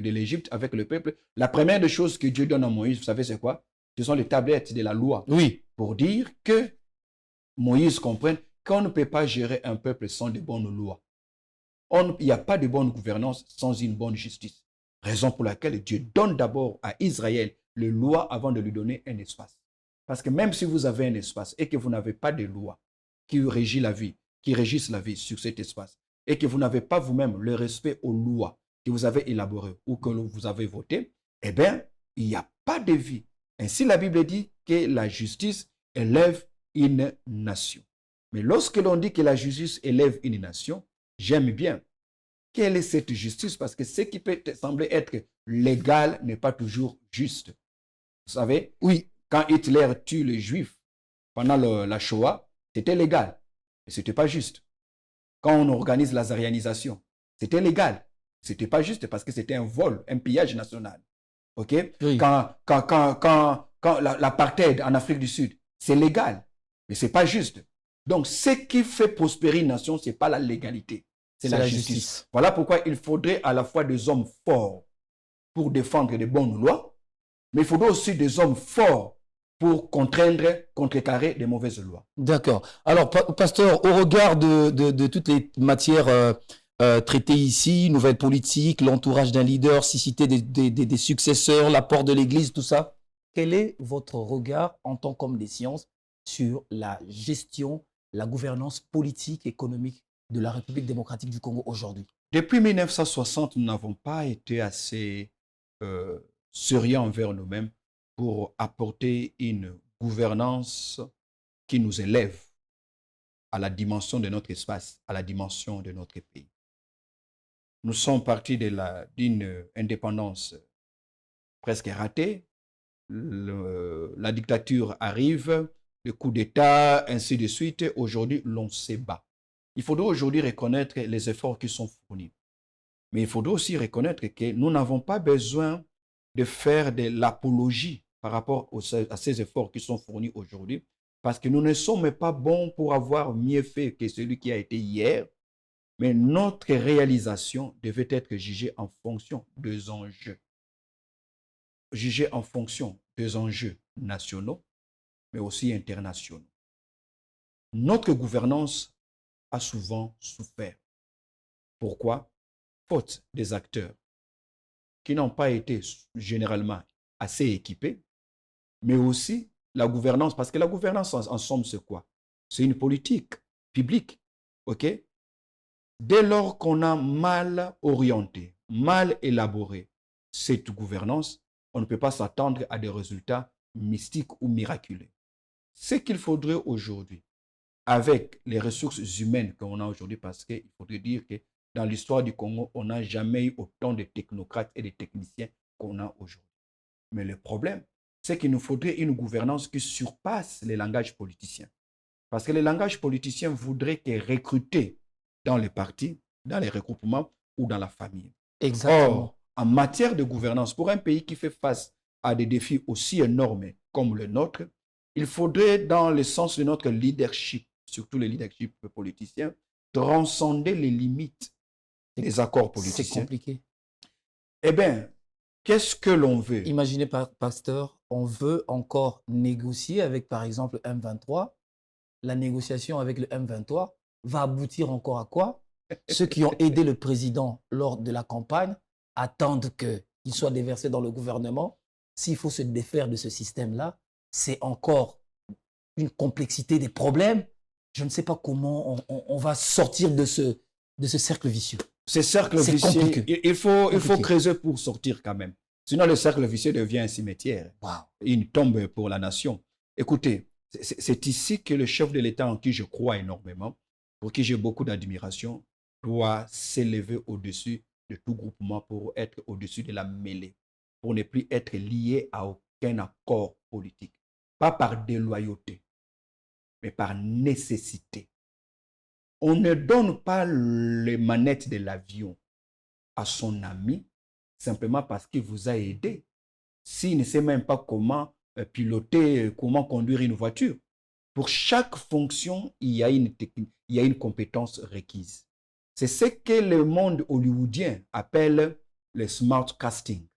[SPEAKER 2] l'Égypte avec le peuple, la première des choses que Dieu donne à Moïse, vous savez c'est quoi? Ce sont les tablettes de la loi.
[SPEAKER 1] Oui.
[SPEAKER 2] Pour dire que Moïse comprenne qu'on ne peut pas gérer un peuple sans de bonnes lois. Il n'y a pas de bonne gouvernance sans une bonne justice. Raison pour laquelle Dieu donne d'abord à Israël les lois avant de lui donner un espace. Parce que même si vous avez un espace et que vous n'avez pas de loi qui régissent la vie sur cet espace, et que vous n'avez pas vous-même le respect aux lois que vous avez élaborées ou que vous avez votées, eh bien, il n'y a pas de vie. Ainsi, la Bible dit que la justice élève une nation. Mais lorsque l'on dit que la justice élève une nation, j'aime bien. Quelle est cette justice? Parce que ce qui peut sembler être légal n'est pas toujours juste. Vous savez, oui, quand Hitler tue les Juifs pendant la Shoah, c'était légal, mais ce n'était pas juste. Quand on organise la zarianisation, c'était légal. Ce n'était pas juste parce que c'était un vol, un pillage national. Okay? Oui. Quand l'apartheid en Afrique du Sud, c'est légal, mais ce n'est pas juste. Donc, ce qui fait prospérer une nation, ce n'est pas la légalité, c'est la justice. Voilà pourquoi il faudrait à la fois des hommes forts pour défendre de bonnes lois, mais il faudrait aussi des hommes forts pour contrecarrer des mauvaises lois.
[SPEAKER 1] D'accord. Alors, pasteur, au regard de toutes les matières traitées ici, nouvelles politiques, l'entourage d'un leader, cité des successeurs, l'apport de l'Église, tout ça, quel est votre regard en tant qu'homme des sciences sur la gestion, la gouvernance politique, économique de la République démocratique du Congo aujourd'hui?
[SPEAKER 2] Depuis 1960, nous n'avons pas été assez sérieux envers nous-mêmes pour apporter une gouvernance qui nous élève à la dimension de notre espace, à la dimension de notre pays. Nous sommes partis d'une indépendance presque ratée. La dictature arrive, le coup d'État, ainsi de suite. Aujourd'hui, l'on s'ébat. Il faudrait aujourd'hui reconnaître les efforts qui sont fournis. Mais il faudrait aussi reconnaître que nous n'avons pas besoin de faire de l'apologie par rapport à ces efforts qui sont fournis aujourd'hui, parce que nous ne sommes pas bons pour avoir mieux fait que celui qui a été hier, mais notre réalisation devait être jugée en fonction des enjeux. Jugée en fonction des enjeux nationaux, mais aussi internationaux. Notre gouvernance a souvent souffert. Pourquoi? Faute des acteurs qui n'ont pas été généralement assez équipés, mais aussi la gouvernance, parce que la gouvernance en somme c'est quoi? C'est une politique publique, ok? Dès lors qu'on a mal orienté, mal élaboré cette gouvernance, on ne peut pas s'attendre à des résultats mystiques ou miraculeux. Ce qu'il faudrait aujourd'hui, avec les ressources humaines qu'on a aujourd'hui, parce qu'il faudrait dire que dans l'histoire du Congo, on n'a jamais eu autant de technocrates et de techniciens qu'on a aujourd'hui. Mais le problème, c'est qu'il nous faudrait une gouvernance qui surpasse les langages politiciens. Parce que les langages politiciens voudraient que recruter dans les partis, dans les regroupements ou dans la famille.
[SPEAKER 1] Exactement.
[SPEAKER 2] Or, en matière de gouvernance, pour un pays qui fait face à des défis aussi énormes comme le nôtre, il faudrait, dans le sens de notre leadership, surtout le leadership politicien, transcender les limites des accords politiciens.
[SPEAKER 1] C'est compliqué.
[SPEAKER 2] Eh bien, qu'est-ce que l'on veut?
[SPEAKER 1] Imaginez, pasteur, on veut encore négocier avec, par exemple, M23. La négociation avec le M23 va aboutir encore à quoi? Ceux qui ont aidé le président lors de la campagne attendent qu'il soit déversé dans le gouvernement. S'il faut se défaire de ce système-là, c'est encore une complexité des problèmes. Je ne sais pas comment on va sortir de ce cercle vicieux.
[SPEAKER 2] Ce cercle vicieux, il faut creuser pour sortir quand même. Sinon, le cercle vicieux devient un cimetière, une tombe pour la nation. Écoutez, c'est ici que le chef de l'État, en qui je crois énormément, pour qui j'ai beaucoup d'admiration, doit s'élever au-dessus de tout groupement pour être au-dessus de la mêlée, pour ne plus être lié à aucun accord politique. Pas par déloyauté, mais par nécessité. On ne donne pas les manettes de l'avion à son ami simplement parce qu'il vous a aidé. S'il ne sait même pas comment piloter, comment conduire une voiture. Pour chaque fonction, il y a une technique, il y a une compétence requise. C'est ce que le monde hollywoodien appelle le smart casting.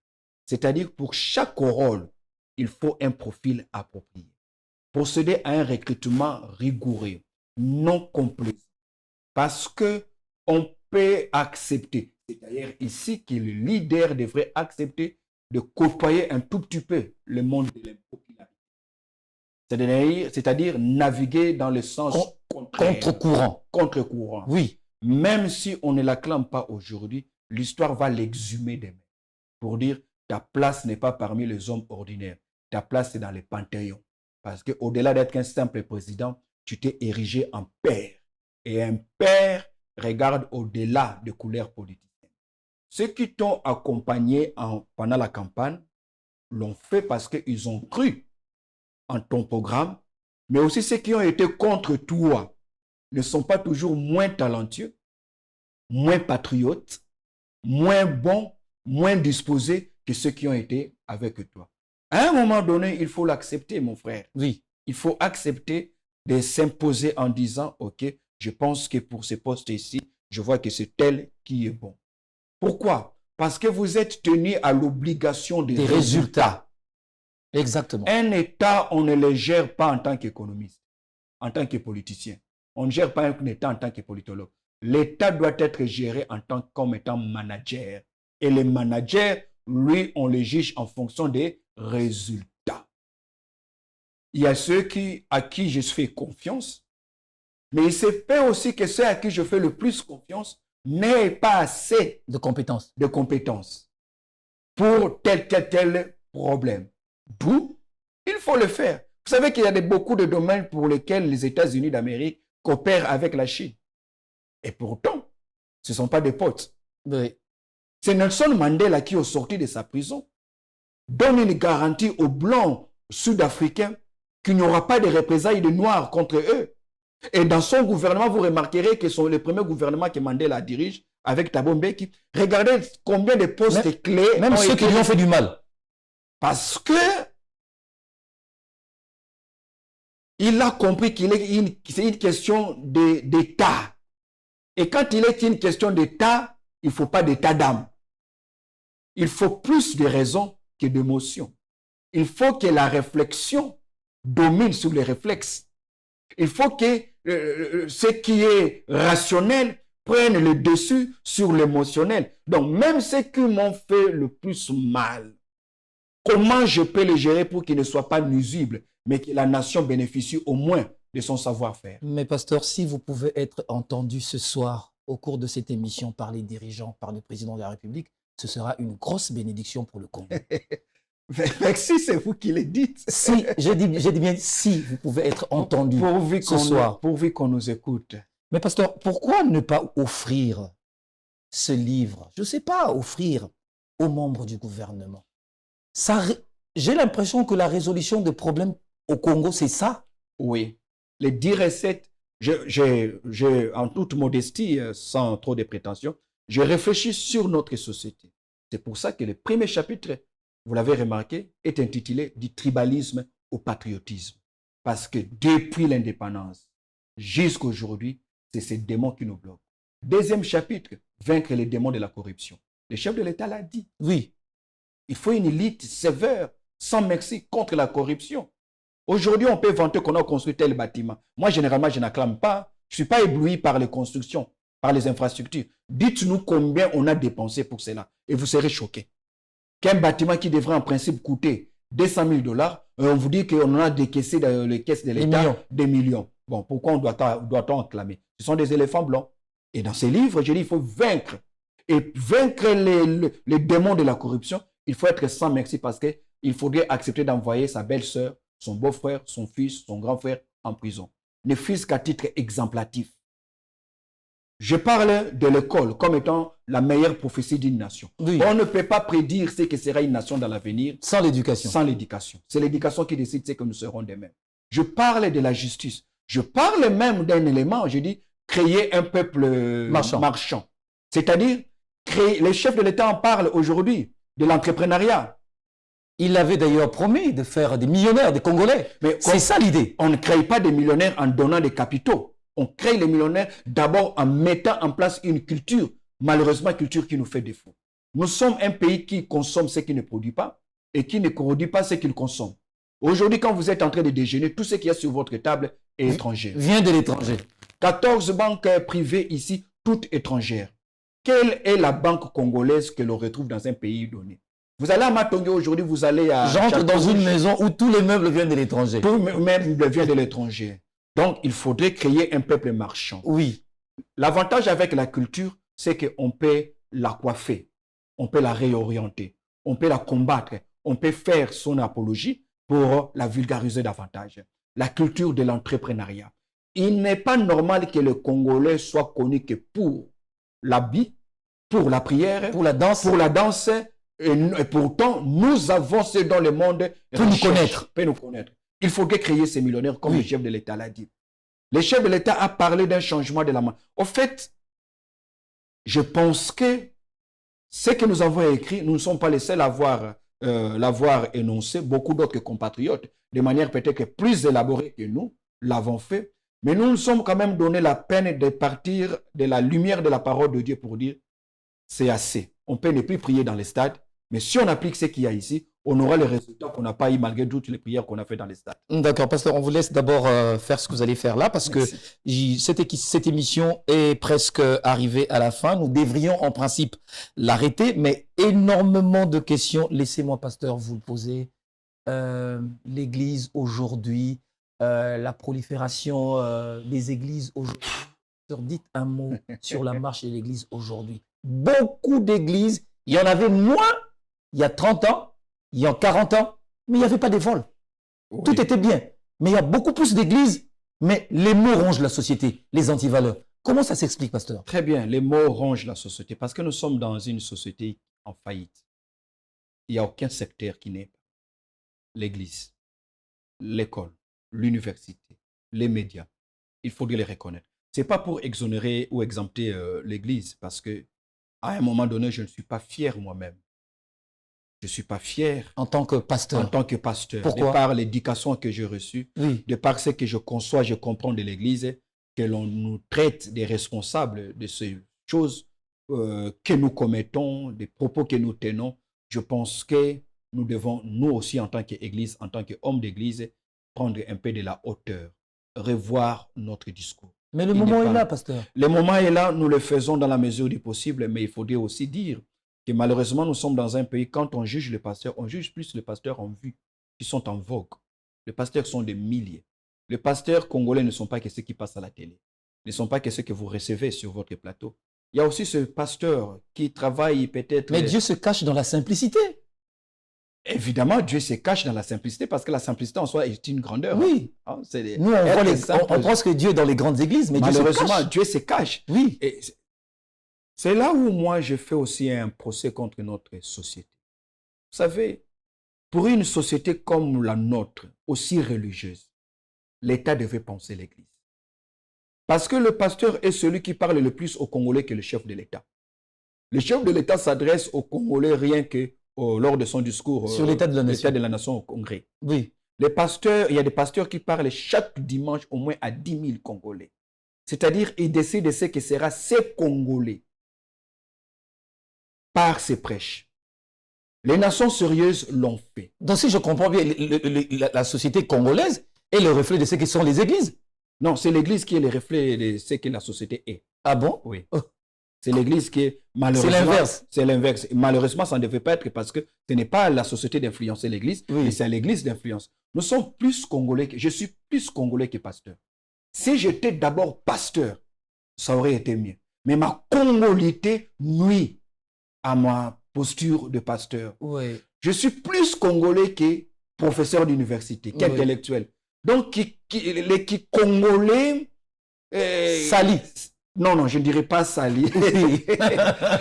[SPEAKER 2] C'est-à-dire pour chaque rôle, il faut un profil approprié. Procéder à un recrutement rigoureux, non complaisant. Parce qu'on peut accepter. C'est d'ailleurs ici que le leader devrait accepter de côtoyer un tout petit peu le monde de l'impopularité. C'est-à-dire naviguer dans le sens
[SPEAKER 1] contre-courant.
[SPEAKER 2] Contre-courant.
[SPEAKER 1] Oui.
[SPEAKER 2] Même si on ne l'acclame pas aujourd'hui, l'histoire va l'exhumer des mains pour dire ta place n'est pas parmi les hommes ordinaires. Ta place est dans les panthéons. Parce qu'au-delà d'être un simple président, tu t'es érigé en père. Et un père regarde au-delà des couleurs politiques. Ceux qui t'ont accompagné pendant la campagne l'ont fait parce qu'ils ont cru en ton programme, mais aussi ceux qui ont été contre toi ne sont pas toujours moins talentueux, moins patriotes, moins bons, moins disposés que ceux qui ont été avec toi. À un moment donné, il faut l'accepter, mon frère.
[SPEAKER 1] Oui.
[SPEAKER 2] Il faut accepter de s'imposer en disant, OK, je pense que pour ce poste ici, je vois que c'est tel qui est bon. Pourquoi? Parce que vous êtes tenu à l'obligation des résultats.
[SPEAKER 1] Exactement.
[SPEAKER 2] Un État, on ne le gère pas en tant qu'économiste, en tant que politicien. On ne gère pas un État en tant que politologue. L'État doit être géré comme étant manager. Et les managers, lui, on les juge en fonction des résultats. Il y a ceux à qui je fais confiance, mais il se fait aussi que ceux à qui je fais le plus confiance n'aient pas assez
[SPEAKER 1] de compétences
[SPEAKER 2] pour tel problème. D'où il faut le faire. Vous savez qu'il y a beaucoup de domaines pour lesquels les États-Unis d'Amérique coopèrent avec la Chine. Et pourtant, ce ne sont pas des potes.
[SPEAKER 1] Oui.
[SPEAKER 2] C'est Nelson Mandela qui, au sorti de sa prison, donne une garantie aux Blancs sud-africains qu'il n'y aura pas de représailles de Noirs contre eux. Et dans son gouvernement, vous remarquerez que c'est le premier gouvernement que Mandela dirige avec Thabo Mbeki. Regardez combien de postes clés.
[SPEAKER 1] Même ceux qui lui ont fait du mal.
[SPEAKER 2] Parce que il a compris qu'il est c'est une question d'État. Et quand il est une question d'État, il ne faut pas d'état d'âme. Il faut plus de raisons que d'émotions. Il faut que la réflexion domine sur les réflexes. Il faut que ce qui est rationnel prenne le dessus sur l'émotionnel. Donc, même ceux qui m'ont fait le plus mal, comment je peux les gérer pour qu'ils ne soient pas nuisibles, mais que la nation bénéficie au moins de son savoir-faire?
[SPEAKER 1] Mais pasteur, si vous pouvez être entendu ce soir au cours de cette émission par les dirigeants, par le président de la République, ce sera une grosse bénédiction pour le Congo.
[SPEAKER 2] Merci, c'est vous qui le dites.
[SPEAKER 1] Si, j'ai dit bien si vous pouvez être entendu ce soir.
[SPEAKER 2] Pourvu qu'on nous écoute.
[SPEAKER 1] Mais pasteur, pourquoi ne pas offrir ce livre, je ne sais pas, offrir aux membres du gouvernement? J'ai l'impression que la résolution des problèmes au Congo, c'est ça.
[SPEAKER 2] Oui. Les 10 recettes, en toute modestie, sans trop de prétention, je réfléchis sur notre société. C'est pour ça que le premier chapitre, vous l'avez remarqué, est intitulé « Du tribalisme au patriotisme ». Parce que depuis l'indépendance jusqu'à aujourd'hui, c'est ces démons qui nous bloquent. Deuxième chapitre, vaincre les démons de la corruption. Le chef de l'État l'a dit.
[SPEAKER 1] Oui.
[SPEAKER 2] Il faut une lutte sévère, sans merci, contre la corruption. Aujourd'hui, on peut vanter qu'on a construit tel bâtiment. Moi, généralement, je n'acclame pas. Je ne suis pas ébloui par les constructions, par les infrastructures. Dites-nous combien on a dépensé pour cela et vous serez choqués. Qu'un bâtiment qui devrait en principe coûter 200 000 $, on vous dit qu'on en a décaissé dans les caisses de l'État des millions. Bon, pourquoi doit-on acclamer? Ce sont des éléphants blancs. Et dans ces livres, je dis, il faut vaincre. Et vaincre les démons de la corruption, il faut être sans merci parce qu'il faudrait accepter d'envoyer sa belle-sœur, son beau-frère, son fils, son grand frère en prison. Ne fût-ce qu'à titre exemplatif. Je parle de l'école comme étant la meilleure prophétie d'une nation.
[SPEAKER 1] Oui.
[SPEAKER 2] On ne peut pas prédire ce que sera une nation dans l'avenir
[SPEAKER 1] sans l'éducation.
[SPEAKER 2] Sans l'éducation. C'est l'éducation qui décide ce que nous serons demain. Je parle de la justice. Je parle même d'un élément, je dis, créer un peuple marchand. C'est-à-dire, les chefs de l'État en parlent aujourd'hui, de l'entrepreneuriat.
[SPEAKER 1] Il avait d'ailleurs promis de faire des millionnaires, des Congolais. Mais c'est ça l'idée.
[SPEAKER 2] On ne crée pas des millionnaires en donnant des capitaux. On crée les millionnaires d'abord en mettant en place une culture, malheureusement culture qui nous fait défaut. Nous sommes un pays qui consomme ce qu'il ne produit pas et qui ne produit pas ce qu'il consomme. Aujourd'hui, quand vous êtes en train de déjeuner, tout ce qu'il y a sur votre table est étranger.
[SPEAKER 1] Vient de l'étranger.
[SPEAKER 2] 14 banques privées ici, toutes étrangères. quelle est la banque congolaise que l'on retrouve dans un pays donné? Vous allez à Matonge aujourd'hui, vous allez à...
[SPEAKER 1] J'entre dans une maison où tous les meubles viennent de l'étranger.
[SPEAKER 2] Tous les meubles viennent de l'étranger. Donc, il faudrait créer un peuple marchand.
[SPEAKER 1] Oui.
[SPEAKER 2] L'avantage avec la culture, c'est qu'on peut la coiffer, on peut la réorienter, on peut la combattre, on peut faire son apologie pour la vulgariser davantage. La culture de l'entrepreneuriat. Il n'est pas normal que le Congolais soit connu que pour l'habit, pour la prière, pour la danse. Et pourtant, nous avons ce dont le monde
[SPEAKER 1] peut nous
[SPEAKER 2] connaître. Il faudrait créer ces millionnaires, comme le chef de l'État l'a dit. Le chef de l'État a parlé d'un changement de la main. Au fait, je pense que ce que nous avons écrit, nous ne sommes pas les seuls à l'avoir énoncé. Beaucoup d'autres compatriotes, de manière peut-être plus élaborée que nous, l'avons fait. Mais nous nous sommes quand même donné la peine de partir de la lumière de la parole de Dieu pour dire c'est assez. On peut ne plus prier dans les stades, mais si on applique ce qu'il y a ici, on aura le résultat qu'on n'a pas eu malgré toutes les prières qu'on a fait dans les stades.
[SPEAKER 1] D'accord, pasteur, on vous laisse d'abord faire ce que vous allez faire là parce que cette émission est presque arrivée à la fin. Nous devrions en principe l'arrêter, mais énormément de questions. Laissez-moi, pasteur, vous le poser. L'Église aujourd'hui, la prolifération des églises aujourd'hui. Dites un mot sur la marche de l'Église aujourd'hui. Beaucoup d'églises, il y en avait moins il y a 30 ans, il y a 40 ans, mais il n'y avait pas de vol. Oui. Tout était bien. Mais il y a beaucoup plus d'églises, mais les mots rongent la société, les antivaleurs. Comment ça s'explique, pasteur?
[SPEAKER 2] Très bien, les mots rongent la société parce que nous sommes dans une société en faillite. Il n'y a aucun secteur qui n'est pas. L'église, l'école, l'université, les médias, il faudrait les reconnaître. Ce n'est pas pour exonérer ou exempter l'église parce que à un moment donné, je ne suis pas fier moi-même. Je ne suis pas fier.
[SPEAKER 1] En tant que pasteur.
[SPEAKER 2] En tant que pasteur.
[SPEAKER 1] Pourquoi?
[SPEAKER 2] De par l'éducation que j'ai reçue, de par ce que je conçois, je comprends de l'Église, que l'on nous traite des responsables de ces choses que nous commettons, des propos que nous tenons. Je pense que nous devons, nous aussi en tant qu'Église, en tant qu'hommes d'Église, prendre un peu de la hauteur, revoir notre discours.
[SPEAKER 1] Mais le moment est là, pasteur.
[SPEAKER 2] Le moment est là, nous le faisons dans la mesure du possible, mais il faudrait aussi dire que malheureusement, nous sommes dans un pays, quand on juge les pasteurs, on juge plus les pasteurs en vue, qui sont en vogue. Les pasteurs sont des milliers. Les pasteurs congolais ne sont pas que ceux qui passent à la télé, ne sont pas que ceux que vous recevez sur votre plateau. Il y a aussi ce pasteur qui travaille peut-être...
[SPEAKER 1] Mais Dieu se cache dans la simplicité.
[SPEAKER 2] Évidemment, Dieu se cache dans la simplicité parce que la simplicité en soi est une grandeur.
[SPEAKER 1] Oui.
[SPEAKER 2] Hein?
[SPEAKER 1] Nous, on pense que Dieu est dans les grandes églises, mais
[SPEAKER 2] malheureusement, Dieu se cache.
[SPEAKER 1] Oui.
[SPEAKER 2] C'est là où moi, je fais aussi un procès contre notre société. Vous savez, pour une société comme la nôtre, aussi religieuse, l'État devait penser l'Église. Parce que le pasteur est celui qui parle le plus aux Congolais que le chef de l'État. Le chef de l'État s'adresse aux Congolais rien que lors de son discours
[SPEAKER 1] sur l'état de
[SPEAKER 2] la nation au Congrès.
[SPEAKER 1] Oui.
[SPEAKER 2] Les pasteurs, il y a des pasteurs qui parlent chaque dimanche au moins à 10 000 Congolais. C'est-à-dire, ils décident de ce que sera ces Congolais par ses prêches. Les nations sérieuses l'ont fait.
[SPEAKER 1] Donc, si je comprends bien, la société congolaise est le reflet de ce que sont les églises.
[SPEAKER 2] Non, c'est l'église qui est le reflet de ce que la société est.
[SPEAKER 1] Ah bon?
[SPEAKER 2] Oui. C'est l'église qui est malheureusement...
[SPEAKER 1] C'est l'inverse.
[SPEAKER 2] C'est l'inverse. Malheureusement, ça ne devait pas être parce que ce n'est pas la société d'influencer l'église, mais c'est l'église d'influence. Nous sommes plus congolais je suis plus congolais que pasteur. Si j'étais d'abord pasteur, ça aurait été mieux. Mais ma congolité nuit à ma posture de pasteur.
[SPEAKER 1] Oui.
[SPEAKER 2] Je suis plus congolais que professeur d'université, qu'intellectuel. Donc, les Congolais...
[SPEAKER 1] Sali.
[SPEAKER 2] Non, je ne dirais pas sali.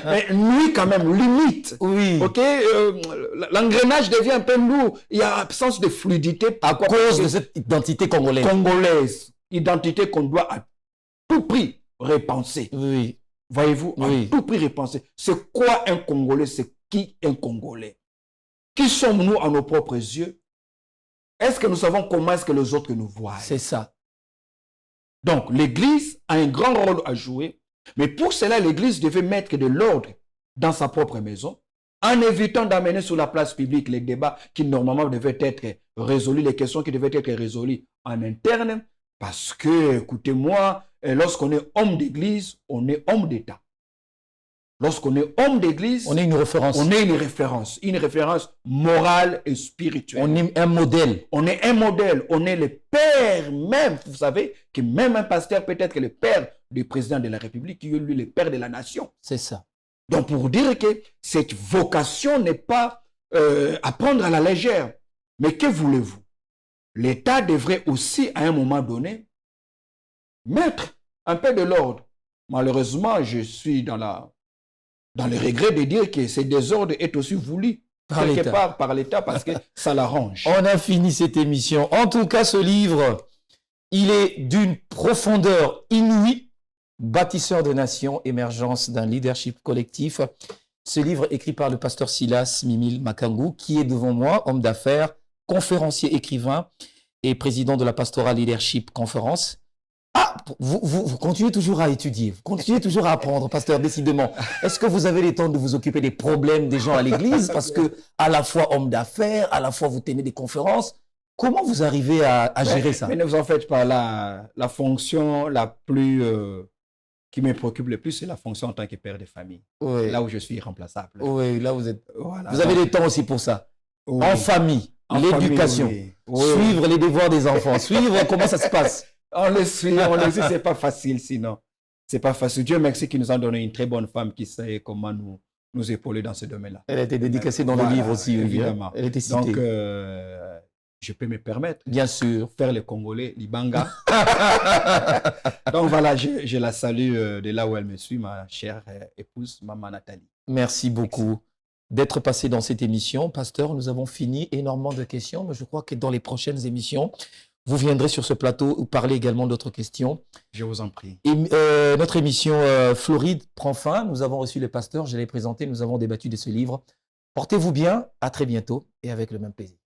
[SPEAKER 2] Mais nuit quand même, limite.
[SPEAKER 1] Oui.
[SPEAKER 2] Ok, l'engrenage devient un peu lourd. Il y a absence de fluidité.
[SPEAKER 1] À cause de cette identité congolaise.
[SPEAKER 2] Congolaise. Identité qu'on doit à tout prix repenser.
[SPEAKER 1] Oui.
[SPEAKER 2] Voyez-vous, à tout prix repenser. C'est quoi un Congolais? C'est qui un Congolais? Qui sommes-nous à nos propres yeux? Est-ce que nous savons comment est-ce que les autres nous voient?
[SPEAKER 1] C'est ça.
[SPEAKER 2] Donc, l'Église a un grand rôle à jouer, mais pour cela, l'Église devait mettre de l'ordre dans sa propre maison, en évitant d'amener sur la place publique les débats qui normalement devaient être résolus, les questions qui devaient être résolues en interne, parce que, écoutez-moi, lorsqu'on est homme d'Église, on est homme d'État. Lorsqu'on est homme d'église,
[SPEAKER 1] on est une référence.
[SPEAKER 2] On est une référence morale et spirituelle.
[SPEAKER 1] On est un modèle.
[SPEAKER 2] On est un modèle. On est le père même. Vous savez que même un pasteur peut être le père du président de la République, qui est lui le père de la nation.
[SPEAKER 1] C'est ça.
[SPEAKER 2] Donc pour dire que cette vocation n'est pas à prendre à la légère. Mais que voulez-vous? L'État devrait aussi, à un moment donné, mettre un peu de l'ordre. Malheureusement, je suis dans le regret de dire que ce désordre est aussi voulu quelque part par l'État parce que ça l'arrange.
[SPEAKER 1] On a fini cette émission. En tout cas, ce livre, il est d'une profondeur inouïe. Bâtisseur de nations, émergence d'un leadership collectif. Ce livre écrit par le pasteur Silas Mimile Makangou, qui est devant moi, homme d'affaires, conférencier, écrivain et président de la Pastoral Leadership Conference. Ah, vous continuez toujours à étudier, vous continuez toujours à apprendre, pasteur, décidément. Est-ce que vous avez le temps de vous occuper des problèmes des gens à l'église? Parce que, à la fois homme d'affaires, à la fois vous tenez des conférences. Comment vous arrivez à gérer ça?
[SPEAKER 2] Mais ne vous en faites pas, la fonction la plus qui me préoccupe le plus, c'est la fonction en tant que père de famille.
[SPEAKER 1] Oui.
[SPEAKER 2] Là où je suis irremplaçable.
[SPEAKER 1] Oui, là vous êtes.
[SPEAKER 2] Voilà,
[SPEAKER 1] vous avez le temps aussi pour ça.
[SPEAKER 2] Oui.
[SPEAKER 1] En famille, l'éducation,
[SPEAKER 2] oui.
[SPEAKER 1] Suivre les devoirs des enfants, suivre comment ça se passe.
[SPEAKER 2] On le suit, c'est pas facile sinon. C'est pas facile. Dieu merci qu'il nous a donné une très bonne femme qui sait comment nous épauler dans ce domaine-là.
[SPEAKER 1] Elle a été dédicacée dans le livre aussi,
[SPEAKER 2] évidemment.
[SPEAKER 1] Elle était citée.
[SPEAKER 2] Donc, je peux me permettre.
[SPEAKER 1] Bien sûr.
[SPEAKER 2] Faire les Congolais, l'Ibanga. Donc voilà, je la salue de là où elle me suit, ma chère épouse, maman Nathalie.
[SPEAKER 1] Merci beaucoup d'être passé dans cette émission. Pasteur, nous avons fini énormément de questions, mais je crois que dans les prochaines émissions, vous viendrez sur ce plateau ou parler également d'autres questions.
[SPEAKER 2] Je vous en prie.
[SPEAKER 1] Et, notre émission Floride prend fin. Nous avons reçu le pasteur, je l'ai présenté, nous avons débattu de ce livre. Portez-vous bien, à très bientôt et avec le même plaisir.